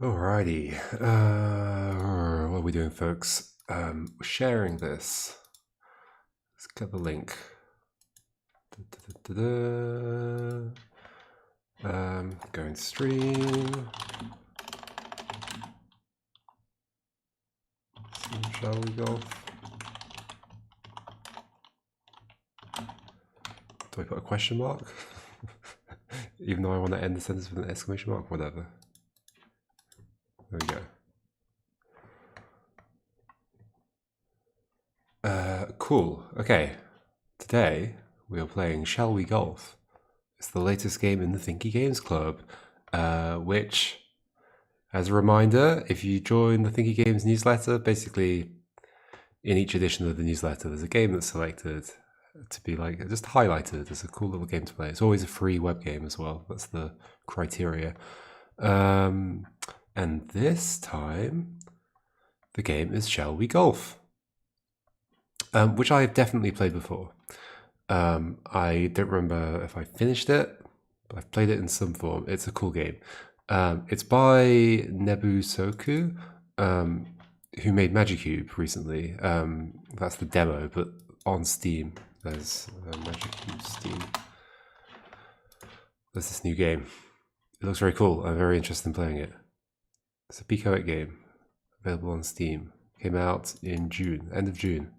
Alrighty. What are we doing, folks? We're sharing this. Let's get the link. Going to stream. Shall we golf? Do I put a question mark? Even though I want to end the sentence with an exclamation mark, whatever. There we go. Cool. Okay. Today we are playing Shall We Golf. It's the latest game in the Thinky Games Club, which, as a reminder, if you join the Thinky Games newsletter, basically in each edition of the newsletter, there's a game that's selected to be like just highlighted as a cool little game to play. It's always a free web game as well. That's the criteria. And this time, the game is Shall We Golf, which I have definitely played before. I don't remember if I finished it, but I've played it in some form. It's a cool game. It's by Nebu Soku, who made Magic Cube recently. That's the demo, but on Steam, there's Magic Cube Steam. There's this new game. It looks very cool. I'm very interested in playing it. It's a Pico-8 game, available on Steam. Came out in June, end of June.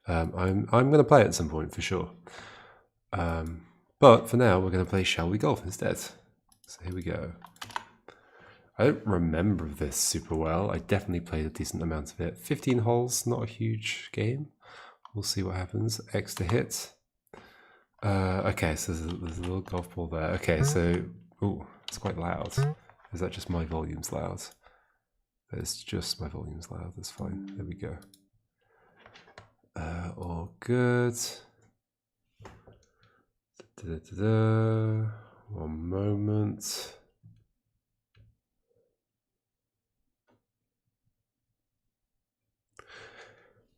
I'm going to play it at some point for sure. But for now, we're going to play Shall We Golf instead. So here we go. I don't remember this super well. I definitely played a decent amount of it. 15 holes, not a huge game. We'll see what happens. X to hit. Okay, so there's a little golf ball there. Okay, so... Oh, it's quite loud. Is that just my volume's loud? It's just my volume's loud. That's fine. There we go. All good. One moment.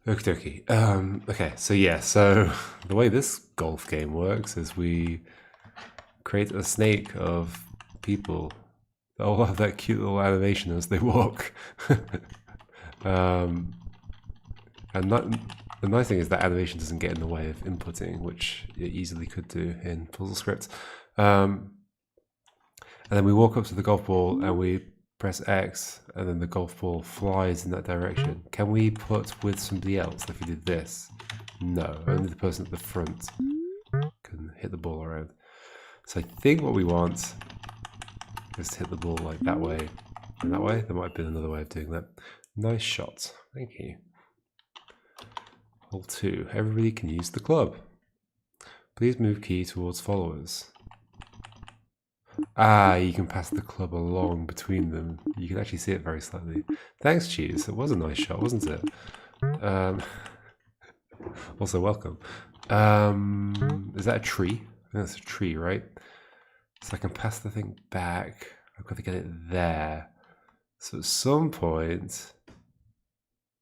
Okie dokie. Okay, so yeah, so the way this golf game works is we create a snake of people that all have that cute little animation as they walk. And the nice thing is that animation doesn't get in the way of inputting, which it easily could do in PuzzleScript. And then we walk up to the golf ball and we press X, and then the golf ball flies in that direction. Can we put with somebody else if we did this? No, only the person at the front can hit the ball around. So I think what we want is to hit the ball like that way and that way. There might have been another way of doing that. Nice shot. Thank you. Hole 2. Everybody can use the club. Please move key towards followers. Ah, you can pass the club along between them. You can actually see it very slightly. Thanks, Cheese. It was a nice shot, wasn't it? Also, welcome. Is that a tree? I think that's a tree, right? So I can pass the thing back. I've got to get it there. So at some point,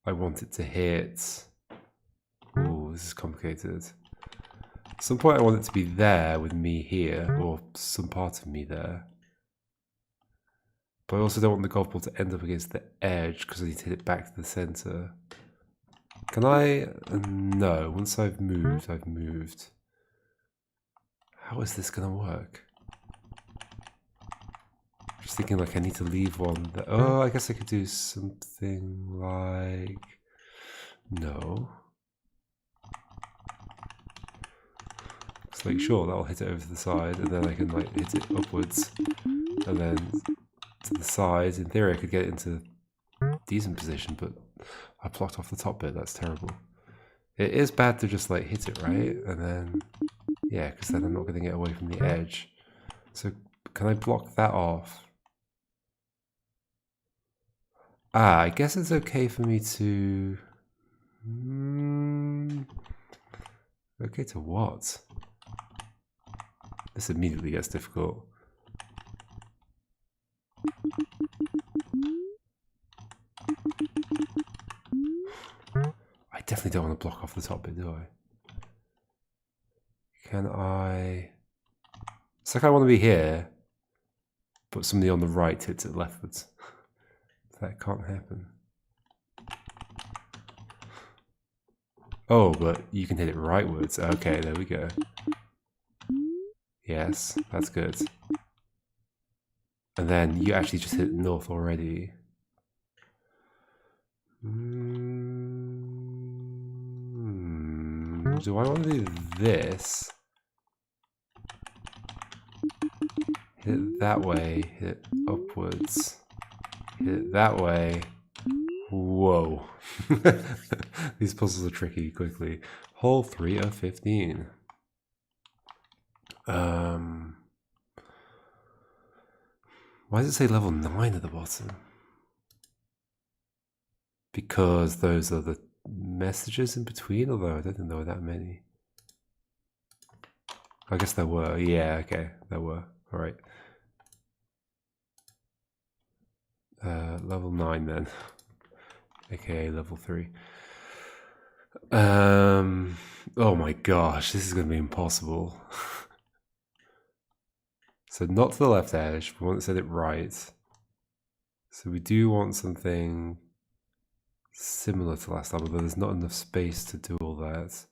I want it to hit... Ooh, this is complicated. At some point I want it to be there with me here, or some part of me there. But I also don't want the golf ball to end up against the edge because I need to hit it back to the center. Can I? No, once I've moved, I've moved. How is this gonna work? Just thinking like I need to leave one that, oh, I guess I could do something like, no. Like, sure, that'll hit it over to the side, and then I can like hit it upwards, and then to the side. In theory, I could get it into a decent position, but I blocked off the top bit. That's terrible. It is bad to just like hit it right, and then yeah, because then I'm not going to get away from the edge. So can I block that off? Ah, I guess it's okay for me to. Okay, to what? This immediately gets difficult. I definitely don't want to block off the top bit, do I? Can I... It's like I want to be here, but somebody on the right hits it leftwards. That can't happen. Oh, but you can hit it rightwards. Okay, there we go. Yes, that's good. And then you actually just hit north already. Do I want to do this? Hit it that way, hit it upwards, hit it that way. Whoa. These puzzles are tricky quickly. Hole 3 of 15. Why does it say level 9 at the bottom? Because those are the messages in between, although I don't think there were that many. I guess there were. Yeah, okay, there were. All right. Level 9 then. Okay, level 3. Oh my gosh, this is going to be impossible. So not to the left edge, we want to set it right. So we do want something similar to last time, although there's not enough space to do all that.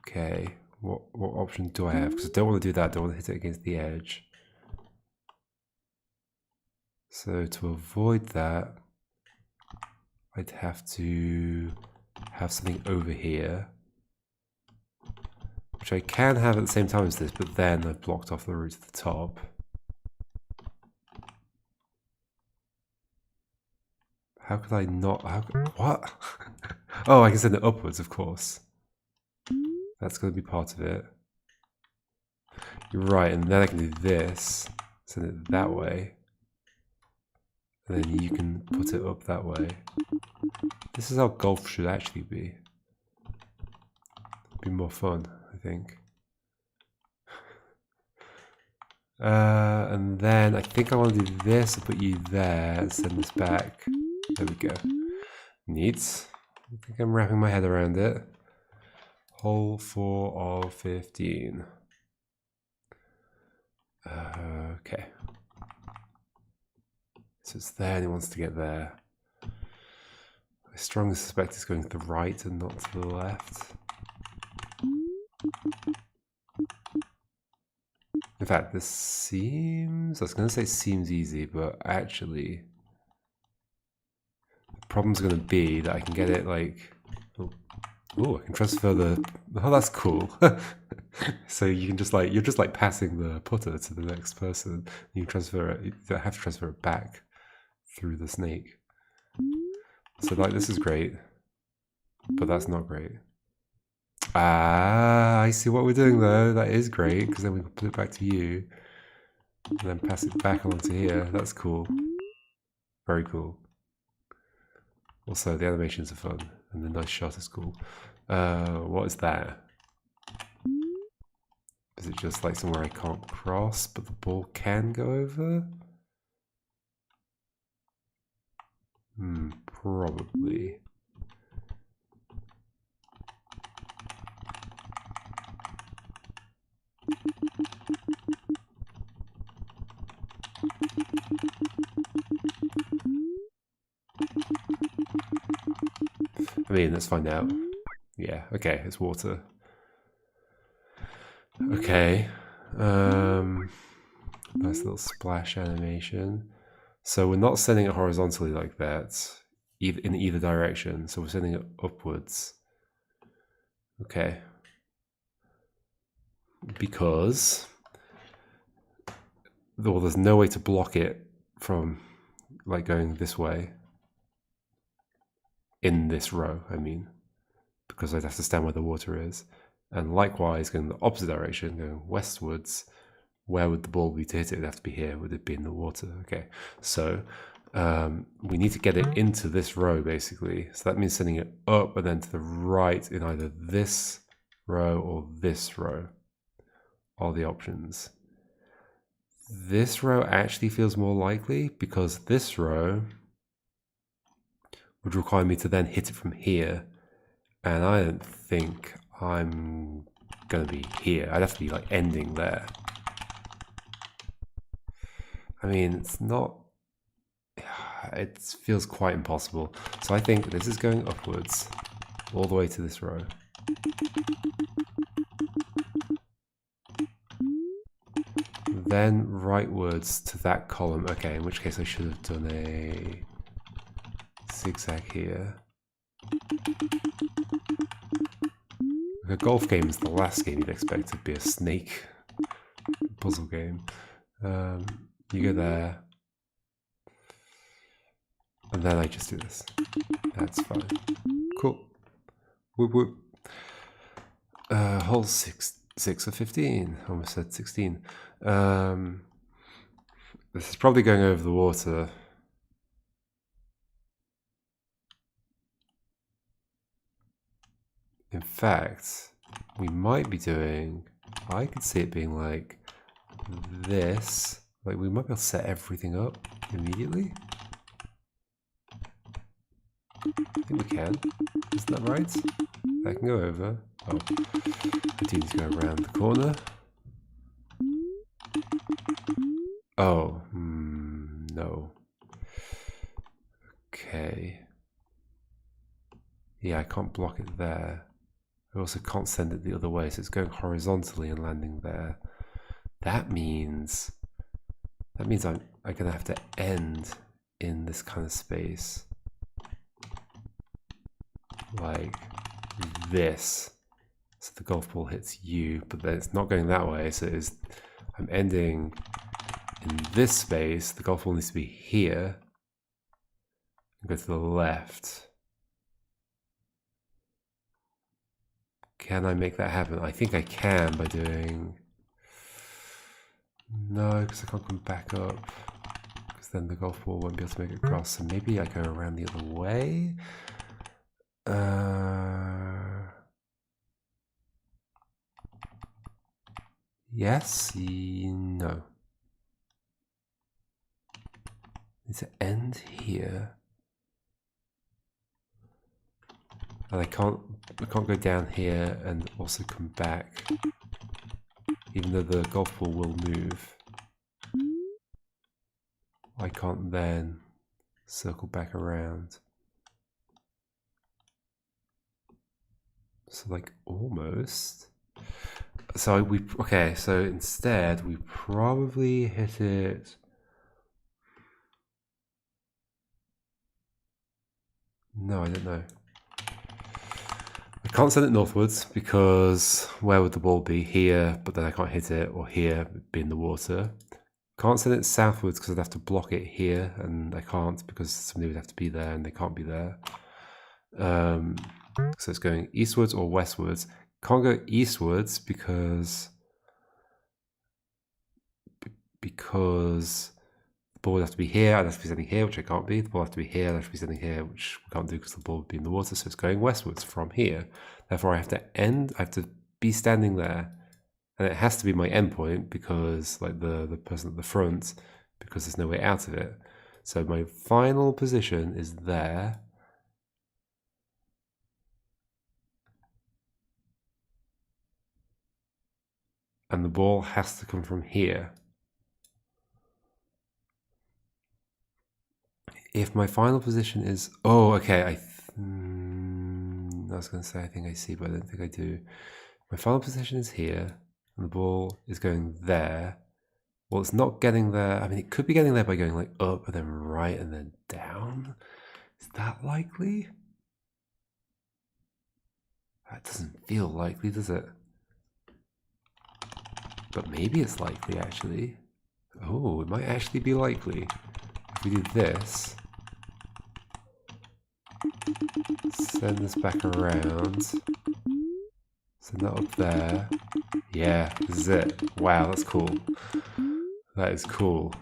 Okay, what option do I have? Because I don't want to do that, I don't want to hit it against the edge. So to avoid that, I'd have to have something over here, which I can have at the same time as this, but then I've blocked off the route to the top. How could I not? What? Oh, I can send it upwards, of course. That's going to be part of it. You're right, and then I can do this, send it that way, and then you can put it up that way. This is how golf should actually be. It'd be more fun, I think. And then I think I want to do this, I'll put you there and send this back. There we go. Neat. I think I'm wrapping my head around it. Hole 4 of 15. Okay. So it's there and it wants to get there. I strongly suspect it's going to the right and not to the left. In fact, this seems... I was going to say seems easy, but actually... the problem's going to be that I can get it like... Oh, I can transfer the... Oh, that's cool. So you can just like... You're just like passing the putter to the next person. You can transfer it... You don't have to transfer it back through the snake. So like this is great. But that's not great. Ah, I see what we're doing though. That is great, because then we can put it back to you. And then pass it back along to here. That's cool. Very cool. Also, the animations are fun. And the nice shot is cool. What is that? Is it just like somewhere I can't cross, but the ball can go over? Probably. I mean, let's find out. Yeah, okay, it's water. Okay. Nice little splash animation. So we're not sending it horizontally like that, in either direction. So we're sending it upwards. Okay. Because, well, there's no way to block it from like going this way. In this row, I mean, because I'd have to stand where the water is. And likewise, going the opposite direction, going westwards, where would the ball be to hit it? It would have to be here. Would it be in the water? Okay, so we need to get it into this row, basically. So that means sending it up and then to the right in either this row or this row are the options. This row actually feels more likely because this row would require me to then hit it from here. And I don't think I'm going to be here. I'd have to be like ending there. I mean, it's not... It feels quite impossible. So I think this is going upwards all the way to this row. Then rightwards to that column. Okay, in which case I should have done a zigzag here. A golf game is the last game you'd expect to be a snake puzzle game. You go there. And then I just do this. That's fine. Cool. Whoop whoop. Hole 6 of 15. Almost said 16. This is probably going over the water. In fact, we might be doing... I could see it being like this. Like we might be able to set everything up immediately. I think we can. Isn't that right? I can go over. Oh, I do need to go around the corner. Oh, no. Okay. Yeah, I can't block it there. I also can't send it the other way, so it's going horizontally and landing there. That means I'm gonna have to end in this kind of space. Like this. So the golf ball hits you, but then it's not going that way, so I'm ending in this space. The golf ball needs to be here. And go to the left. Can I make that happen? I think I can by doing... No, because I can't come back up. Because then the golf ball won't be able to make it across. So maybe I go around the other way. Yes, no. Need to end here. And I can't go down here and also come back, even though the golf ball will move. I can't then circle back around. So like almost. So okay, so instead we probably hit it. No, I don't know. I can't send it northwards because where would the ball be? Here, but then I can't hit it, or here, be in the water. Can't send it southwards because I'd have to block it here, and I can't because somebody would have to be there and they can't be there. So it's going eastwards or westwards. Can't go eastwards because the ball would have to be here, I'd have to be sitting here, which I can't be. The ball would have to be here, I'd have to be sitting here, which we can't do because the ball would be in the water, so it's going westwards from here. Therefore I have to be standing there. And it has to be my endpoint because, like the person at the front, because there's no way out of it. So my final position is there. And the ball has to come from here. If my final position is... Oh, okay. I was going to say I think I see, but I don't think I do. My final position is here. And the ball is going there. Well, it's not getting there. I mean, it could be getting there by going like up and then right and then down. Is that likely? That doesn't feel likely, does it? But maybe it's likely, actually. Oh, it might actually be likely. If we do this, send this back around, send that up there. Yeah, this is it. Wow, that's cool. That is cool.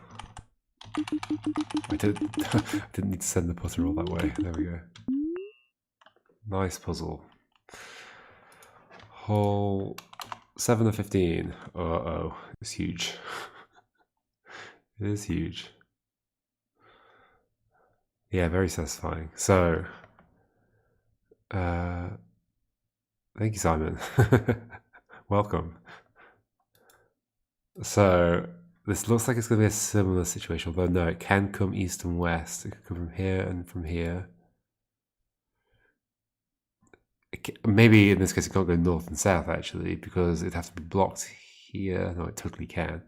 I didn't need to send the putter all that way. There we go. Nice puzzle. Hole 7 of 15. Uh-oh, it's huge. It is huge. Yeah, very satisfying. So, thank you, Simon. Welcome. So this looks like it's going to be a similar situation, although no, it can come east and west. It could come from here and from here. Maybe in this case it can't go north and south actually, because it'd have to be blocked here. No, it totally can.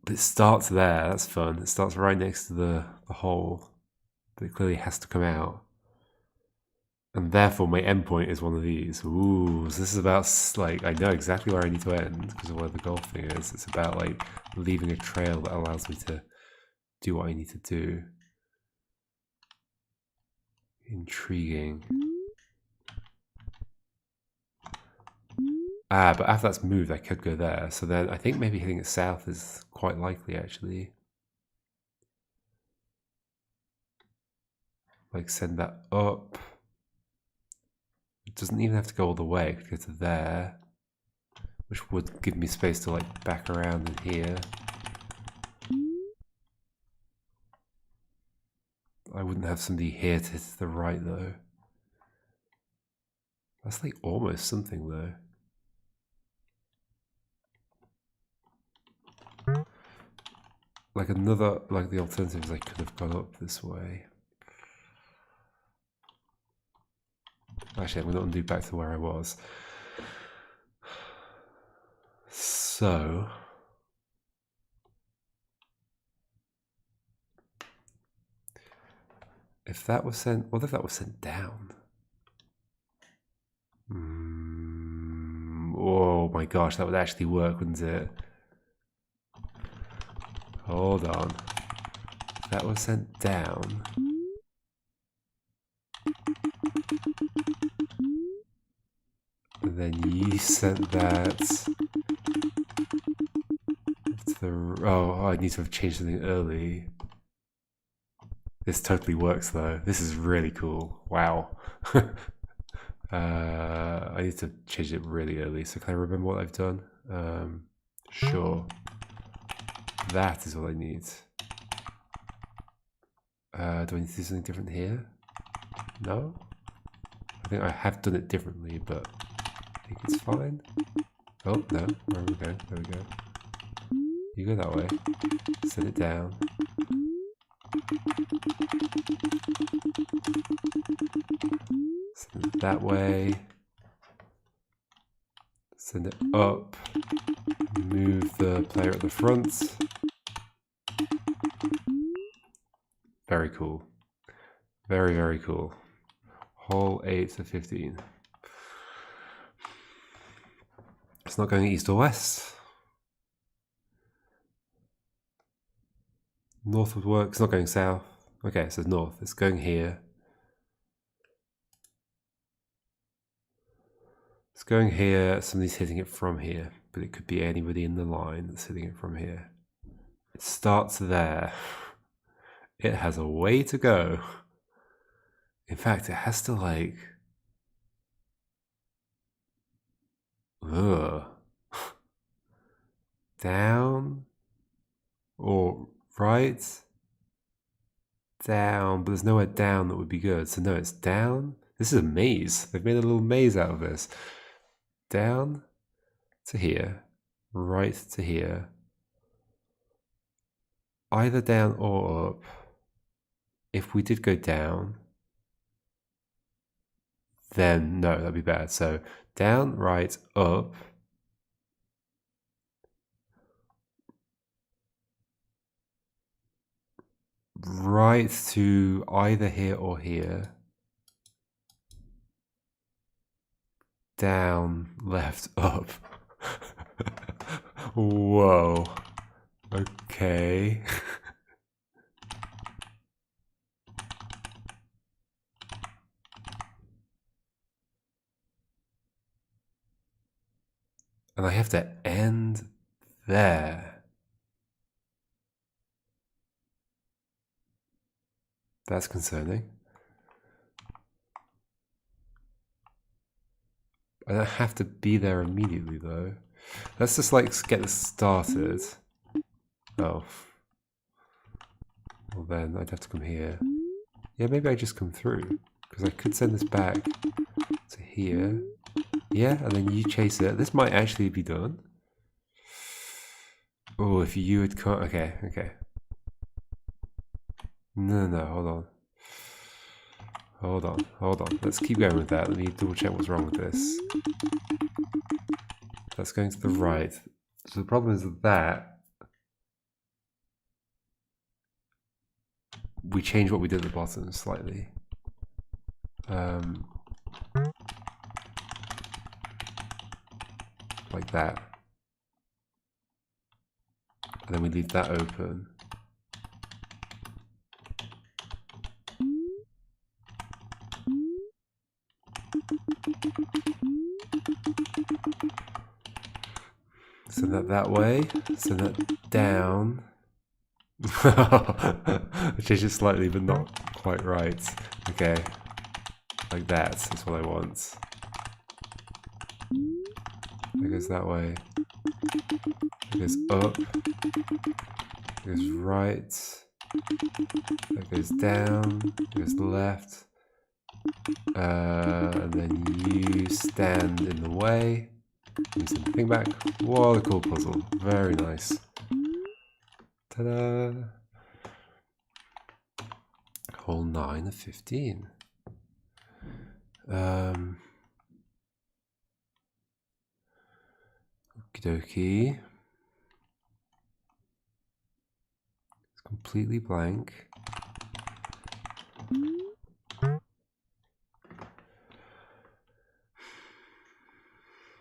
But it starts there. That's fun. It starts right next to the hole. But it clearly has to come out. And therefore my endpoint is one of these. Ooh, so this is about, like, I know exactly where I need to end because of where the goal thing is. It's about, like, leaving a trail that allows me to do what I need to do. Intriguing. Ah, but after that's moved, I could go there. So then I think maybe hitting it south is quite likely, actually. Like, send that up. It doesn't even have to go all the way. It could go to there, which would give me space to, like, back around in here. I wouldn't have somebody here to the right, though. That's, like, almost something, though. Like, another, like, the alternative is I could have gone up this way. Actually, I'm going to undo back to where I was. So... if that was sent... what if that was sent down? Oh my gosh, that would actually work, wouldn't it? Hold on. If that was sent down... and then you sent that... to the... oh, I need to have changed something early. This totally works, though. This is really cool. Wow. I need to change it really early, so can I remember what I've done? Sure. That is what I need. Do I need to do something different here? No? I think I have done it differently, but I think it's fine. Oh, no. Where are we going? There we go. You go that way. Set it down. Send it that way. Send it up. Move the player at the front. Very cool. Very, very cool. Hole 8 to 15. It's not going east or west. North would work. It's not going south. Okay, so north. It's going here. It's going here. Somebody's hitting it from here, but it could be anybody in the line that's hitting it from here. It starts there. It has a way to go. In fact, it has to, like... ugh. Down. Or right. Down. But there's nowhere down that would be good. So no, it's down. This is a maze. They've made a little maze out of this. Down to here. Right to here. Either down or up. If we did go down, then no, that'd be bad. So down, right, up. Right to either here or here. Down, left, up. Whoa. Okay. And I have to end there. That's concerning. I don't have to be there immediately, though. Let's just, like, get this started. Oh. Well, then I'd have to come here. Yeah, maybe I just come through. Because I could send this back to here. Yeah, and then you chase it. This might actually be done. Oh, if you would come. Okay, okay. No, hold on. Hold on. Let's keep going with that. Let me double check what's wrong with this. That's going to the right. So the problem is that we changed what we did at the bottom slightly. Like that. And then we leave that open. Send that way. Send that down. I changed it slightly, but not quite right. Okay. Like that is what I want. It goes that way. It goes up. It goes right. That goes down. It goes left. And then you stand in the way. Give me something back. What a cool puzzle. Very nice. Ta-da! Hole 9 of 15. Okie dokie. It's completely blank.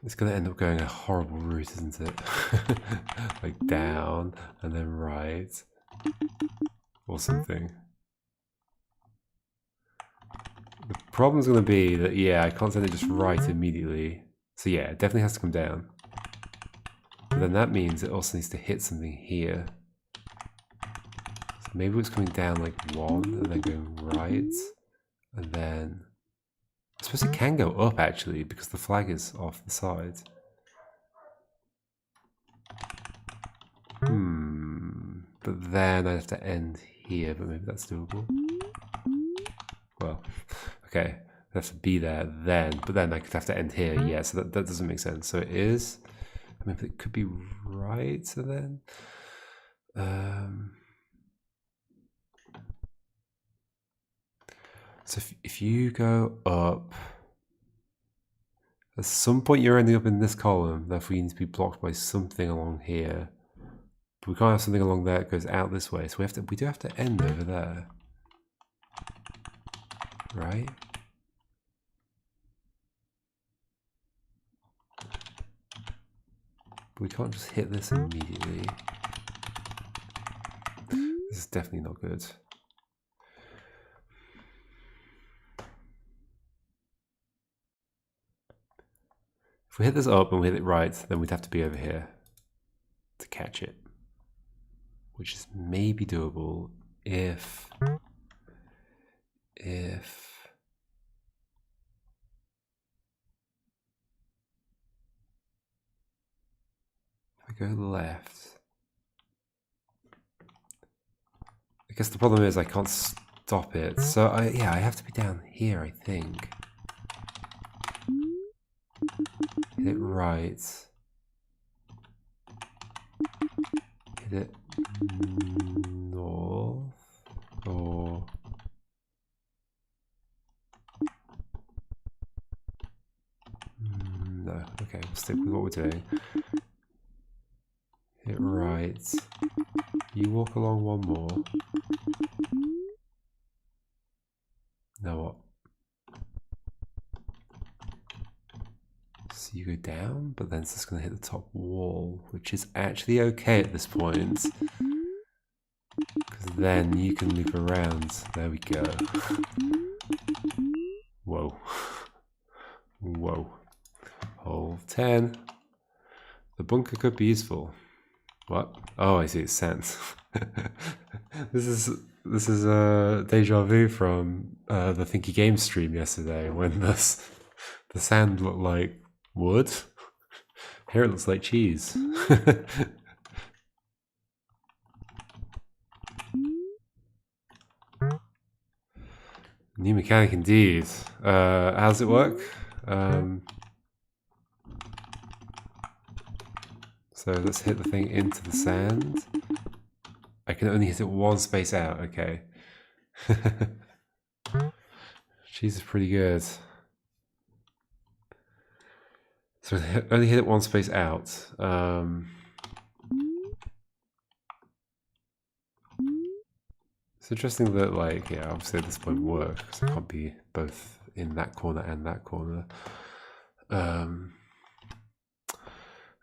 It's going to end up going a horrible route, isn't it? Like down and then right. Or something. The problem's going to be that, yeah, I can't send it just right immediately. So yeah, it definitely has to come down. But then that means it also needs to hit something here. So maybe it's coming down like 1 and then going right. And then... I suppose it can go up actually because the flag is off the side. But then I have to end here, but maybe that's doable. Well, okay, I have to be there then, but then I could have to end here, yeah, so that doesn't make sense. So it is, I mean, it could be right, so then, so if you go up, at some point you're ending up in this column, therefore you need to be blocked by something along here. But we can't have something along there that goes out this way, so we do have to end over there. Right? But we can't just hit this immediately. This is definitely not good. If we hit this up and we hit it right, then we'd have to be over here to catch it. Which is maybe doable if I go left. I guess the problem is I can't stop it. So yeah, I have to be down here, I think. Hit it right. Hit it north or no. Okay, we'll stick with what we're doing. Hit right. You walk along one more. Now what? So you go down, but then it's just going to hit the top wall, which is actually okay at this point. Because then you can loop around. There we go. Whoa. Whoa. Hole 10. The bunker could be useful. What? Oh, I see. It's sand. This is deja vu from the Thinky Games stream yesterday when the sand looked like wood. Here it looks like cheese. New mechanic indeed. How does it work? So let's hit the thing into the sand. I can only hit it one space out, okay. Cheese is pretty good. So only hit it one space out. It's interesting that, like, yeah, obviously this won't work because it can't be both in that corner and that corner.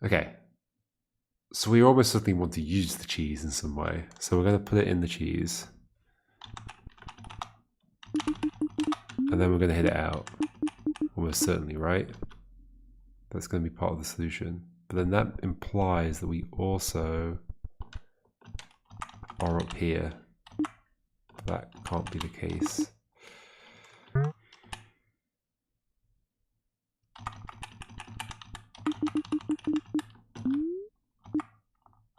Okay. So we almost certainly want to use the cheese in some way. So we're going to put it in the cheese. And then we're going to hit it out. Almost certainly, right? That's going to be part of the solution. But then that implies that we also are up here. That can't be the case.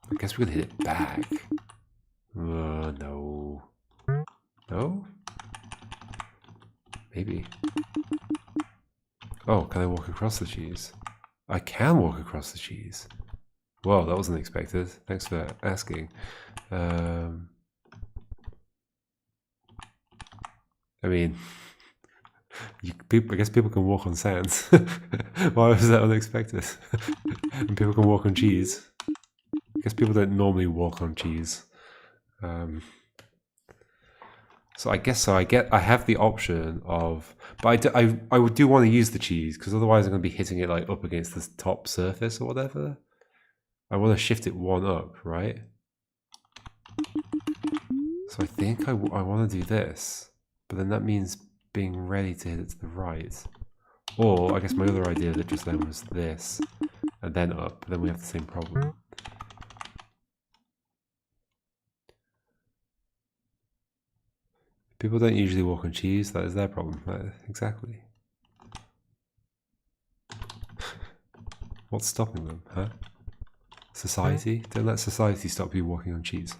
I guess we're going to hit it back. No. No? Maybe. Oh, can I walk across the cheese? I can walk across the cheese. Whoa, that wasn't expected. Thanks for asking. I mean, I guess people can walk on sand. Why was that unexpected? And people can walk on cheese. I guess people don't normally walk on cheese. So I guess so. I have the option of, but I would do want to use the cheese because otherwise I'm going to be hitting it like up against the top surface or whatever. I want to shift it one up, right? So I think I want to do this, but then that means being ready to hit it to the right. Or I guess my other idea that just then was this, and then up, but then we have the same problem. People don't usually walk on cheese, that is their problem. Exactly. What's stopping them, huh? Society? Don't let society stop you walking on cheese.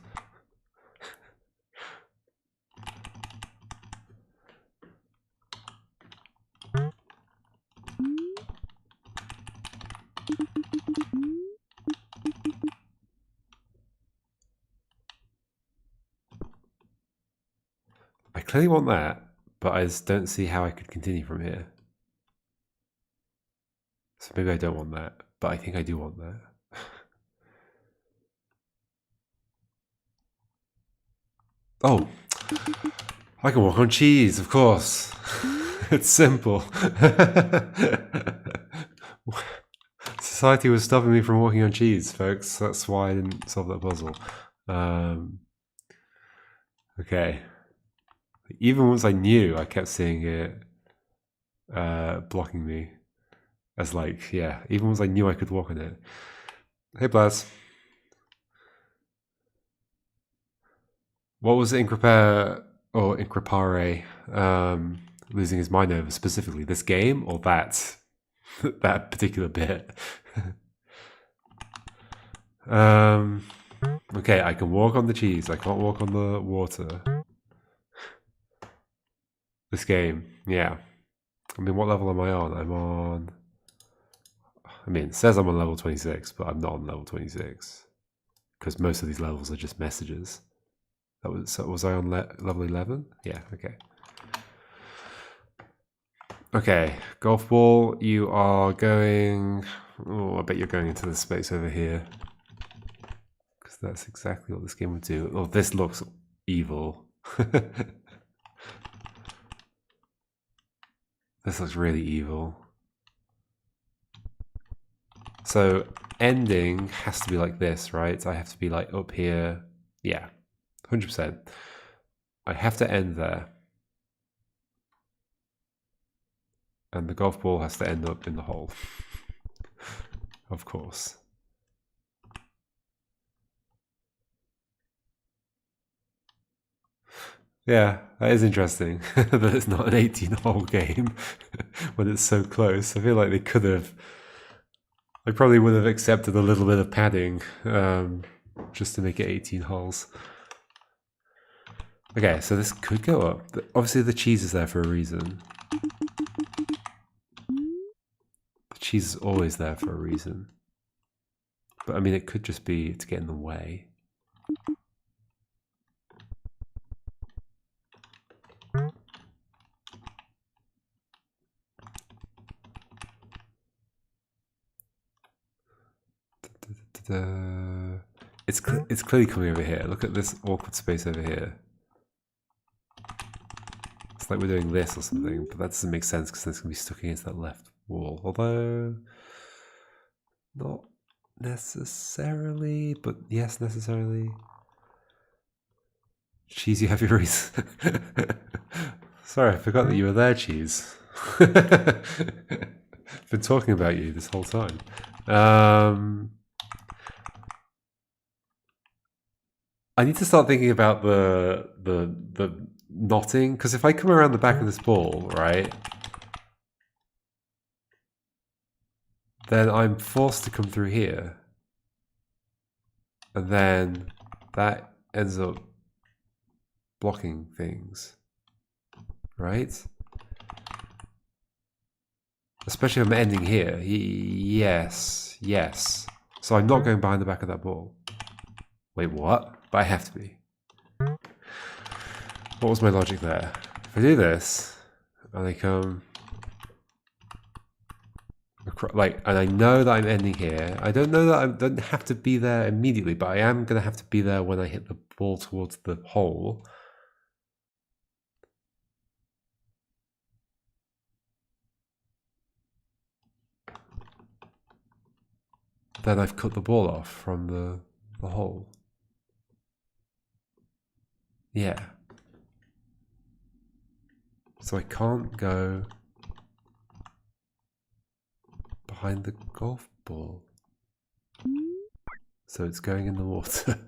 I clearly want that, but I just don't see how I could continue from here. So maybe I don't want that, but I think I do want that. Oh, I can walk on cheese, of course. It's simple. Society was stopping me from walking on cheese, folks. That's why I didn't solve that puzzle. Okay. Even once I knew, I kept seeing it blocking me. As like, yeah, even once I knew I could walk on it. Hey, Blaz. What was increpare or increpare losing his mind over specifically? This game or that that particular bit? Okay, I can walk on the cheese. I can't walk on the water. This game, yeah. I mean, what level am I on? I'm on... I mean, it says I'm on level 26, but I'm not on level 26. Because most of these levels are just messages. Was I on level 11? Yeah, okay. Okay, golf ball, you are going... Oh, I bet you're going into the space over here. Because that's exactly what this game would do. Oh, this looks evil. This looks really evil. So ending has to be like this, right? I have to be like up here. Yeah, 100%. I have to end there. And the golf ball has to end up in the hole. Of course. Yeah, that is interesting that it's not an 18-hole game when it's so close. I feel like they could have... I probably would have accepted a little bit of padding just to make it 18 holes. Okay, so this could go up. Obviously the cheese is there for a reason. The cheese is always there for a reason. But I mean, it could just be to get in the way. It's clearly coming over here. Look at this awkward space over here. It's like we're doing this or something, but that doesn't make sense because it's going to be stuck against that left wall. Although, not necessarily, but yes, necessarily. Cheese, you have your reason. Sorry, I forgot that you were there, Cheese. Been talking about you this whole time. I need to start thinking about the knotting, because if I come around the back of this ball, right, then I'm forced to come through here. And then that ends up blocking things, right? Especially if I'm ending here. Yes, yes. So I'm not going behind the back of that ball. Wait, what? But I have to be. What was my logic there? If I do this, and I come... like, and I know that I'm ending here. I don't know that I don't have to be there immediately, but I am going to have to be there when I hit the ball towards the hole. Then I've cut the ball off from the hole. Yeah. So I can't go behind the golf ball. So it's going in the water.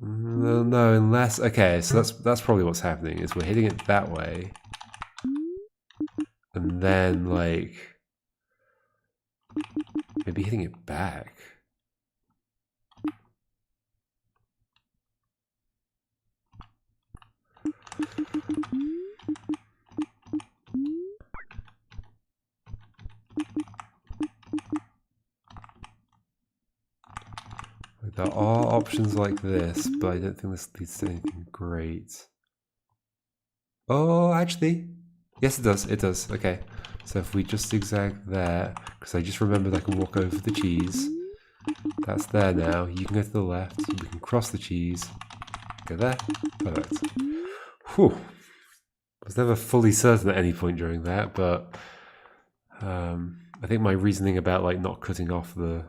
No, unless... okay, so that's probably what's happening, is we're hitting it that way. And then, like... maybe hitting it back. There are options like this, but I don't think this leads to anything great. Oh, actually. Yes, it does. It does. Okay. So if we just zigzag there, because I just remembered I can walk over the cheese. That's there now. You can go to the left. We can cross the cheese. Go there. Perfect. Whew. I was never fully certain at any point during that, but I think my reasoning about like not cutting off the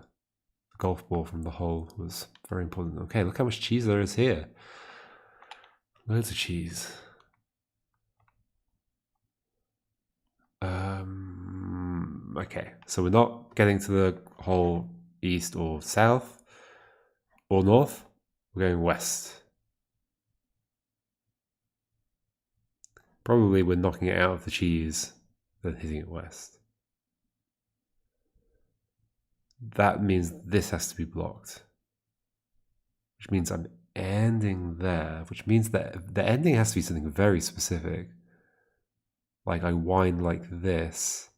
golf ball from the hole was very important. Okay, look how much cheese there is here. Loads of cheese. Okay, so we're not getting to the hole east or south or north. We're going west. Probably we're knocking it out of the cheese, then hitting it west. That means this has to be blocked. Which means I'm ending there, which means that the ending has to be something very specific. Like I wind like this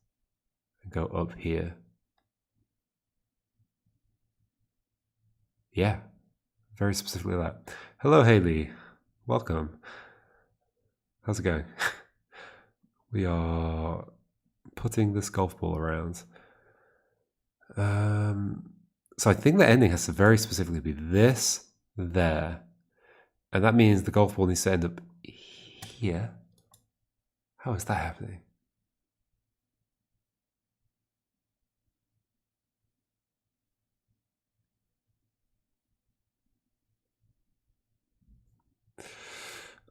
and go up here. Yeah, very specifically that. Hello, Haley. Welcome. How's it going? We are putting this golf ball around. So I think the ending has to very specifically be this, there. And that means the golf ball needs to end up here. How is that happening?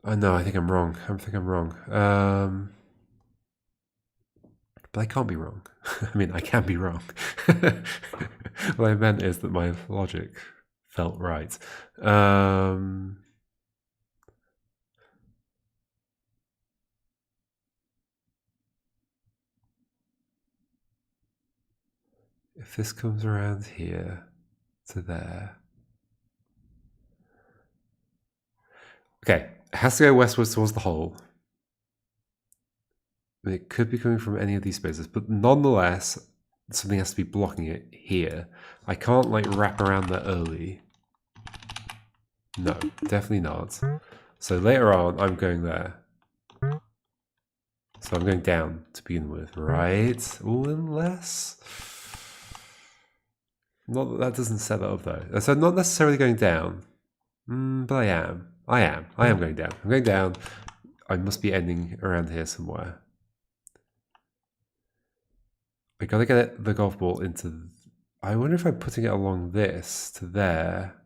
Oh no, I think I'm wrong. I think I'm wrong. But I can't be wrong. I mean, I can be wrong. What I meant is that my logic felt right. If this comes around here to there. Okay, it has to go westwards towards the hole. It could be coming from any of these spaces, but nonetheless, something has to be blocking it here. I can't like wrap around that early. No, definitely not. So later on, I'm going there. So I'm going down to begin with, right? Ooh, unless... Not that doesn't set that up though. So not necessarily going down. But I am. I am going down. I'm going down. I must be ending around here somewhere. I gotta get the golf ball into... I wonder if I'm putting it along this to there.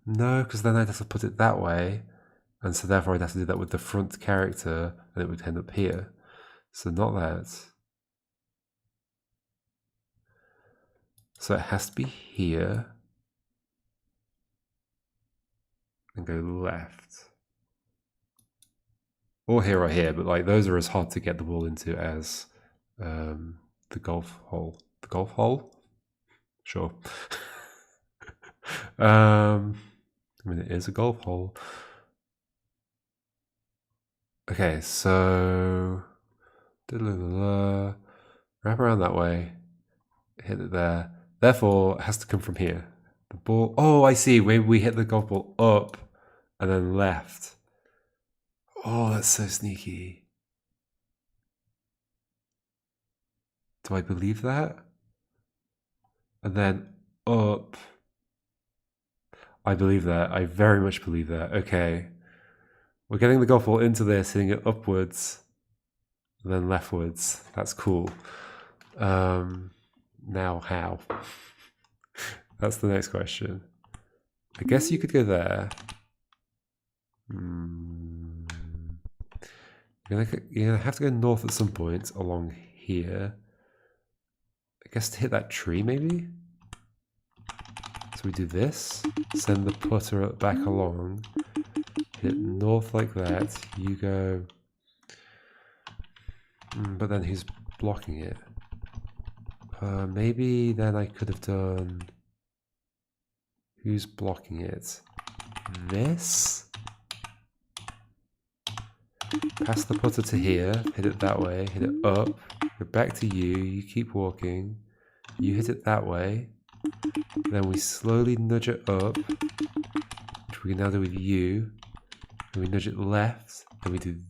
No, because then I'd have to put it that way. And so therefore I'd have to do that with the front character, and it would end up here. So not that. So it has to be here. And go left. Or here or here, but like those are as hard to get the ball into as the golf hole. The golf hole? Sure. I mean, it is a golf hole. Okay, so wrap around that way, hit it there. Therefore, it has to come from here. The ball. Oh, I see. We hit the golf ball up and then left. Oh, that's so sneaky. Do I believe that? And then up. I believe that. I very much believe that. Okay. We're getting the golf ball into this, hitting it upwards, and then leftwards. That's cool. Now how? That's the next question. I guess you could go there. You're gonna have to go north at some point along here. I guess to hit that tree, maybe? So we do this, send the putter back along, hit north like that, you go... but then who's blocking it? Maybe then I could have done... Who's blocking it? This? Pass the putter to here, hit it that way, hit it up, go back to you, you keep walking, you hit it that way, then we slowly nudge it up, which we can now do with you, and we nudge it left, and we do...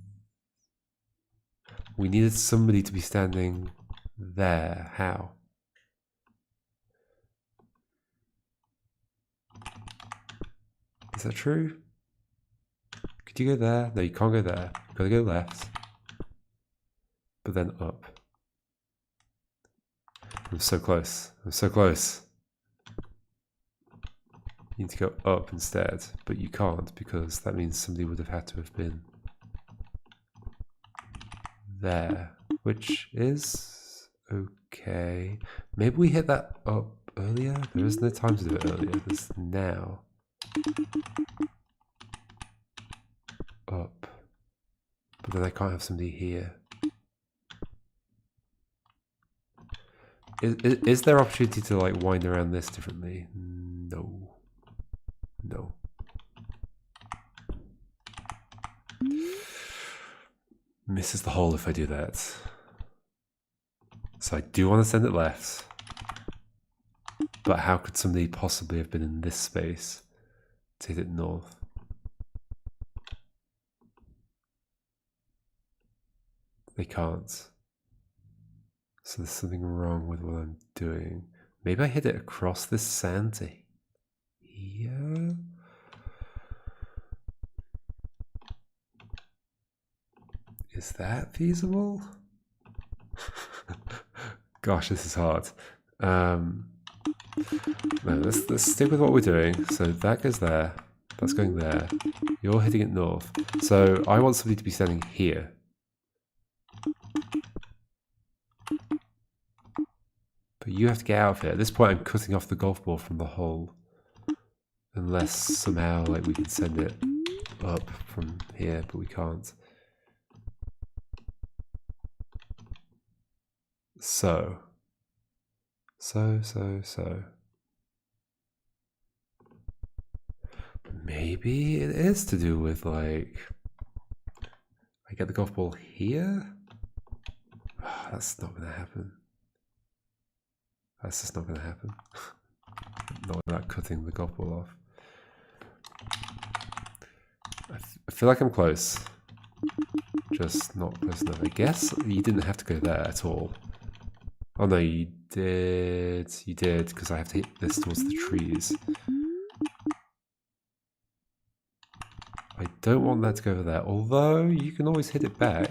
We needed somebody to be standing there. How? Is that true? Could you go there? No, you can't go there. You've got to go left. But then up. I'm so close. I'm so close. You need to go up instead, but you can't because that means somebody would have had to have been there, which is okay. Maybe we hit that up earlier? There is no time to do it earlier. There's now. Up. But then I can't have somebody here. Is there opportunity to like wind around this differently? No. No. Misses the hole if I do that. So I do want to send it left. But how could somebody possibly have been in this space to hit it north? They can't. So there's something wrong with what I'm doing. Maybe I hit it across this sand to here? Is that feasible? Gosh, this is hard. No, let's stick with what we're doing. So that goes there. That's going there. You're hitting it north. So I want somebody to be standing here. But you have to get out of here. At this point, I'm cutting off the golf ball from the hole. Unless somehow like we can send it up from here, but we can't. So. Maybe it is to do with like... I get the golf ball here? Oh, that's not going to happen. That's just not going to happen. Not without cutting the golf ball off. I feel like I'm close. Just not close enough. I guess you didn't have to go there at all. Oh no, you did. You did, because I have to hit this towards the trees. I don't want that to go over there, although you can always hit it back.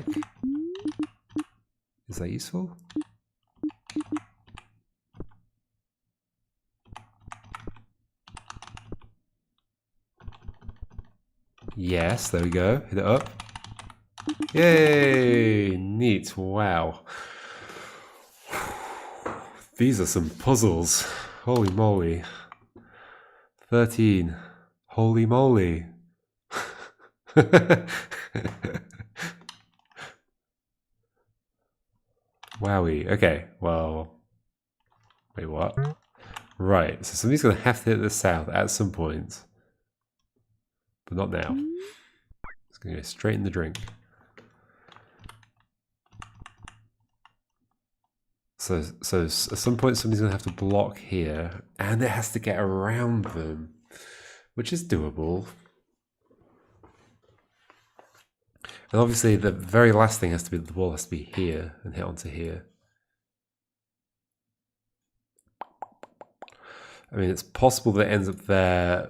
Is that useful? Yes, there we go. Hit it up. Yay! Neat. Wow. These are some puzzles. Holy moly. 13. Holy moly. Wowie. Okay, well... Wait, what? Right, so somebody's going to have to hit the south at some point. But not now. It's going to go straight in the drink. So at some point somebody's going to have to block here, and it has to get around them, which is doable. And obviously the very last thing has to be, the ball has to be here and hit onto here. I mean, it's possible that it ends up there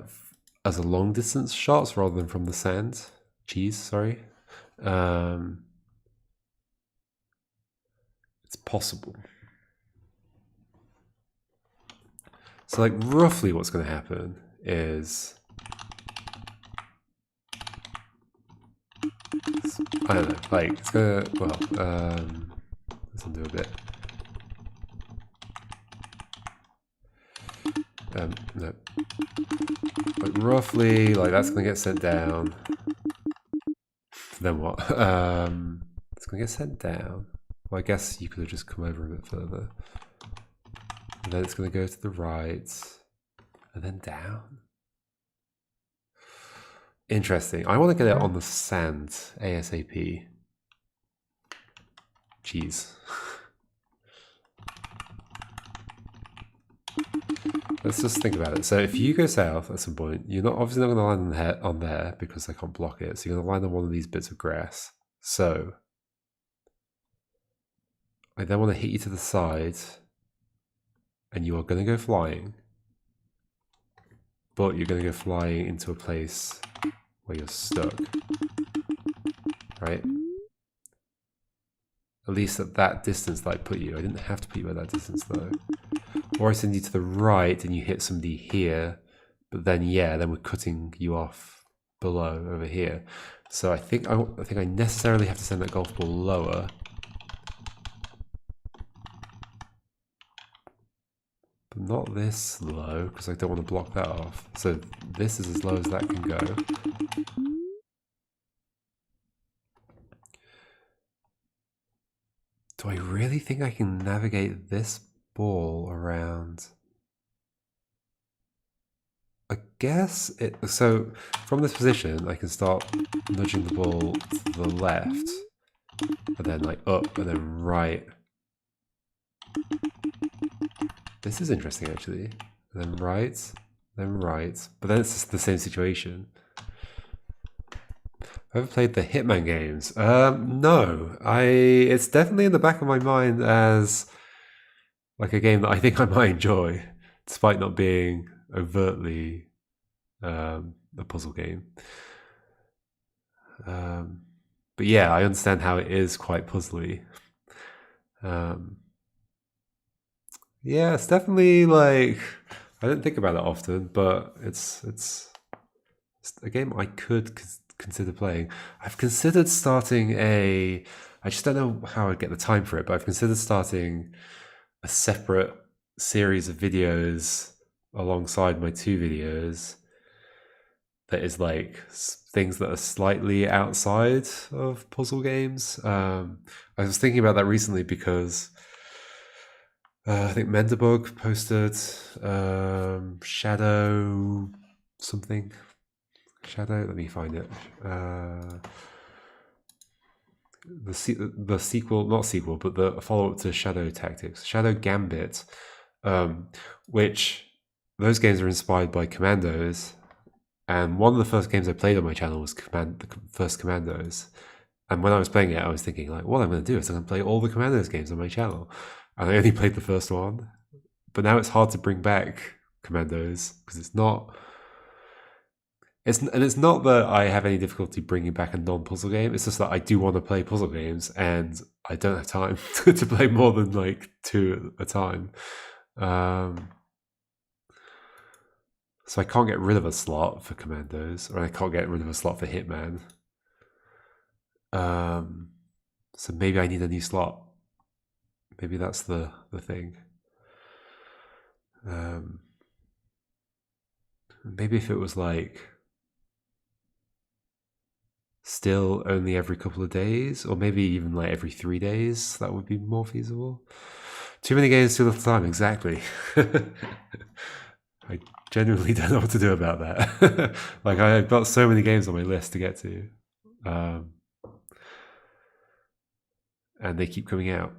as a long distance shot rather than from the sand. Cheese, sorry. It's possible. So like roughly what's going to happen is, I don't know, like it's going to, well, let's undo a bit. No. Like roughly, like that's going to get sent down. Then what? It's going to get sent down. Well, I guess you could have just come over a bit further. And then it's going to go to the right. And then down. Interesting. I want to get it on the sand ASAP. Jeez. Let's just think about it. So if you go south at some point, you're not obviously not going to land on there because I can't block it. So you're going to land on one of these bits of grass. So I then want to hit you to the side, and you are going to go flying. But you're going to go flying into a place where you're stuck. Right? At least at that distance that I put you. I didn't have to put you at that distance though. Or I send you to the right and you hit somebody here, but then yeah, then we're cutting you off below over here. So I think I necessarily have to send that golf ball lower. But not this low, because I don't want to block that off. So this is as low as that can go. Do I really think I can navigate this ball around? I guess it, so from this position I can start nudging the ball to the left, and then like up and then right. This is interesting actually. And then right, but then it's the same situation. Have I played the Hitman games? No. It's definitely in the back of my mind as like a game that I think I might enjoy, despite not being overtly a puzzle game. But yeah, I understand how it is quite puzzly. Yeah, it's definitely like, I don't think about it often, but it's a game I could consider playing. I've considered starting I just don't know how I'd get the time for it, but I've considered starting a separate series of videos alongside my 2 videos that is like things that are slightly outside of puzzle games. I was thinking about that recently because I think Menderbug posted Shadow something. Shadow, let me find it. The sequel, not sequel, but the follow-up to Shadow Tactics, Shadow Gambit, which those games are inspired by Commandos. And one of the first games I played on my channel was the first Commandos. And when I was playing it, I was thinking, like, what I'm going to do is I'm going to play all the Commandos games on my channel. And I only played the first one. But now it's hard to bring back Commandos because it's not. It's not that I have any difficulty bringing back a non-puzzle game. It's just that I do want to play puzzle games, and I don't have time to play more than like 2 at a time. So I can't get rid of a slot for Commandos, or I can't get rid of a slot for Hitman. So maybe I need a new slot. Maybe that's the thing. Maybe if it was like still only every couple of days, or maybe even like every 3 days, that would be more feasible. Too many games, too little time, exactly. I genuinely don't know what to do about that. Like, I've got so many games on my list to get to. And they keep coming out.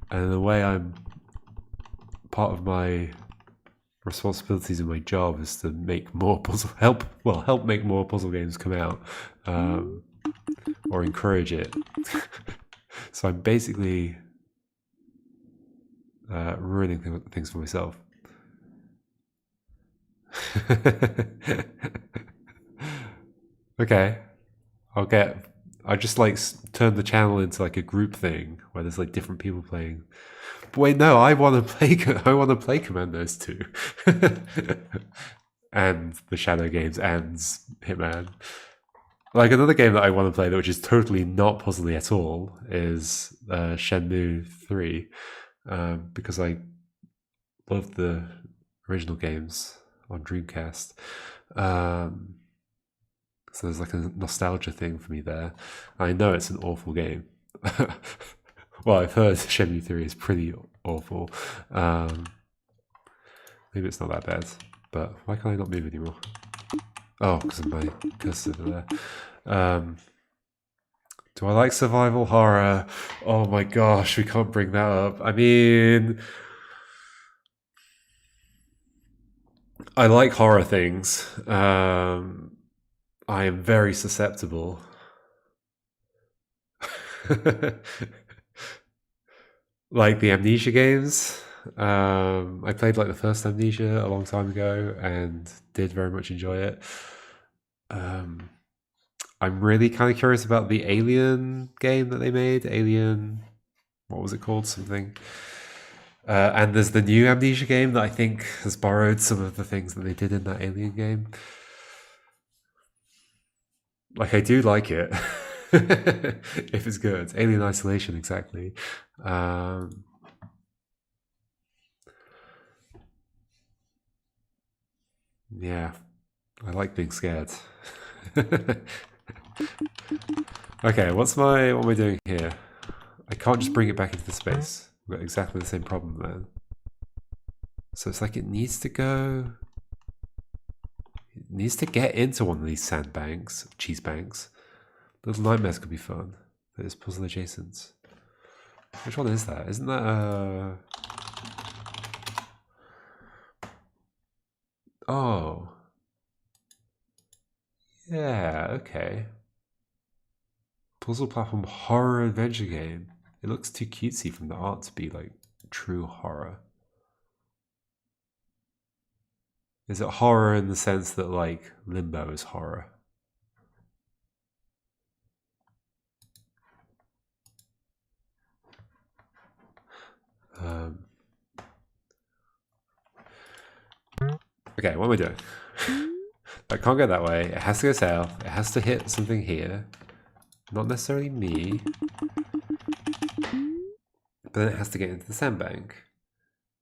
And in a way, I'm part of my responsibilities in my job is to make more help make more puzzle games come out, or encourage it. So I'm basically ruining things for myself. Okay, I just like turn the channel into like a group thing where there's like different people playing. But wait, no, I want to play Commandos too, and the Shadow games and Hitman. Like, another game that I want to play, which is totally not puzzly at all, is Shenmue 3, because I love the original games on Dreamcast. So there's like a nostalgia thing for me there. I know it's an awful game. Well, I've heard Shenmue 3 is pretty awful. Maybe it's not that bad, but why can't I not move anymore? Oh, because of my cursor over there. Do I like survival horror? Oh my gosh, we can't bring that up. I mean, I like horror things. I am very susceptible. Like the Amnesia games. I played like the first Amnesia a long time ago and did very much enjoy it. I'm really kind of curious about the Alien game that they made. Alien, what was it called? Something. And there's the new Amnesia game that I think has borrowed some of the things that they did in that Alien game. Like, I do like it. If it's good. Alien Isolation, exactly. Yeah, I like being scared. Okay, what am I doing here? I can't just bring it back into the space. We've got exactly the same problem then. So it's like it needs to go... It needs to get into one of these sandbanks, cheese banks. Little Nightmares could be fun. That is puzzle adjacent. Which one is that? Isn't that Oh. Yeah, okay. Puzzle platform horror adventure game. It looks too cutesy from the art to be like true horror. Is it horror in the sense that like Limbo is horror? Okay, what am I doing? I can't go that way. It has to go south. It has to hit something here. Not necessarily me. But then it has to get into the sandbank.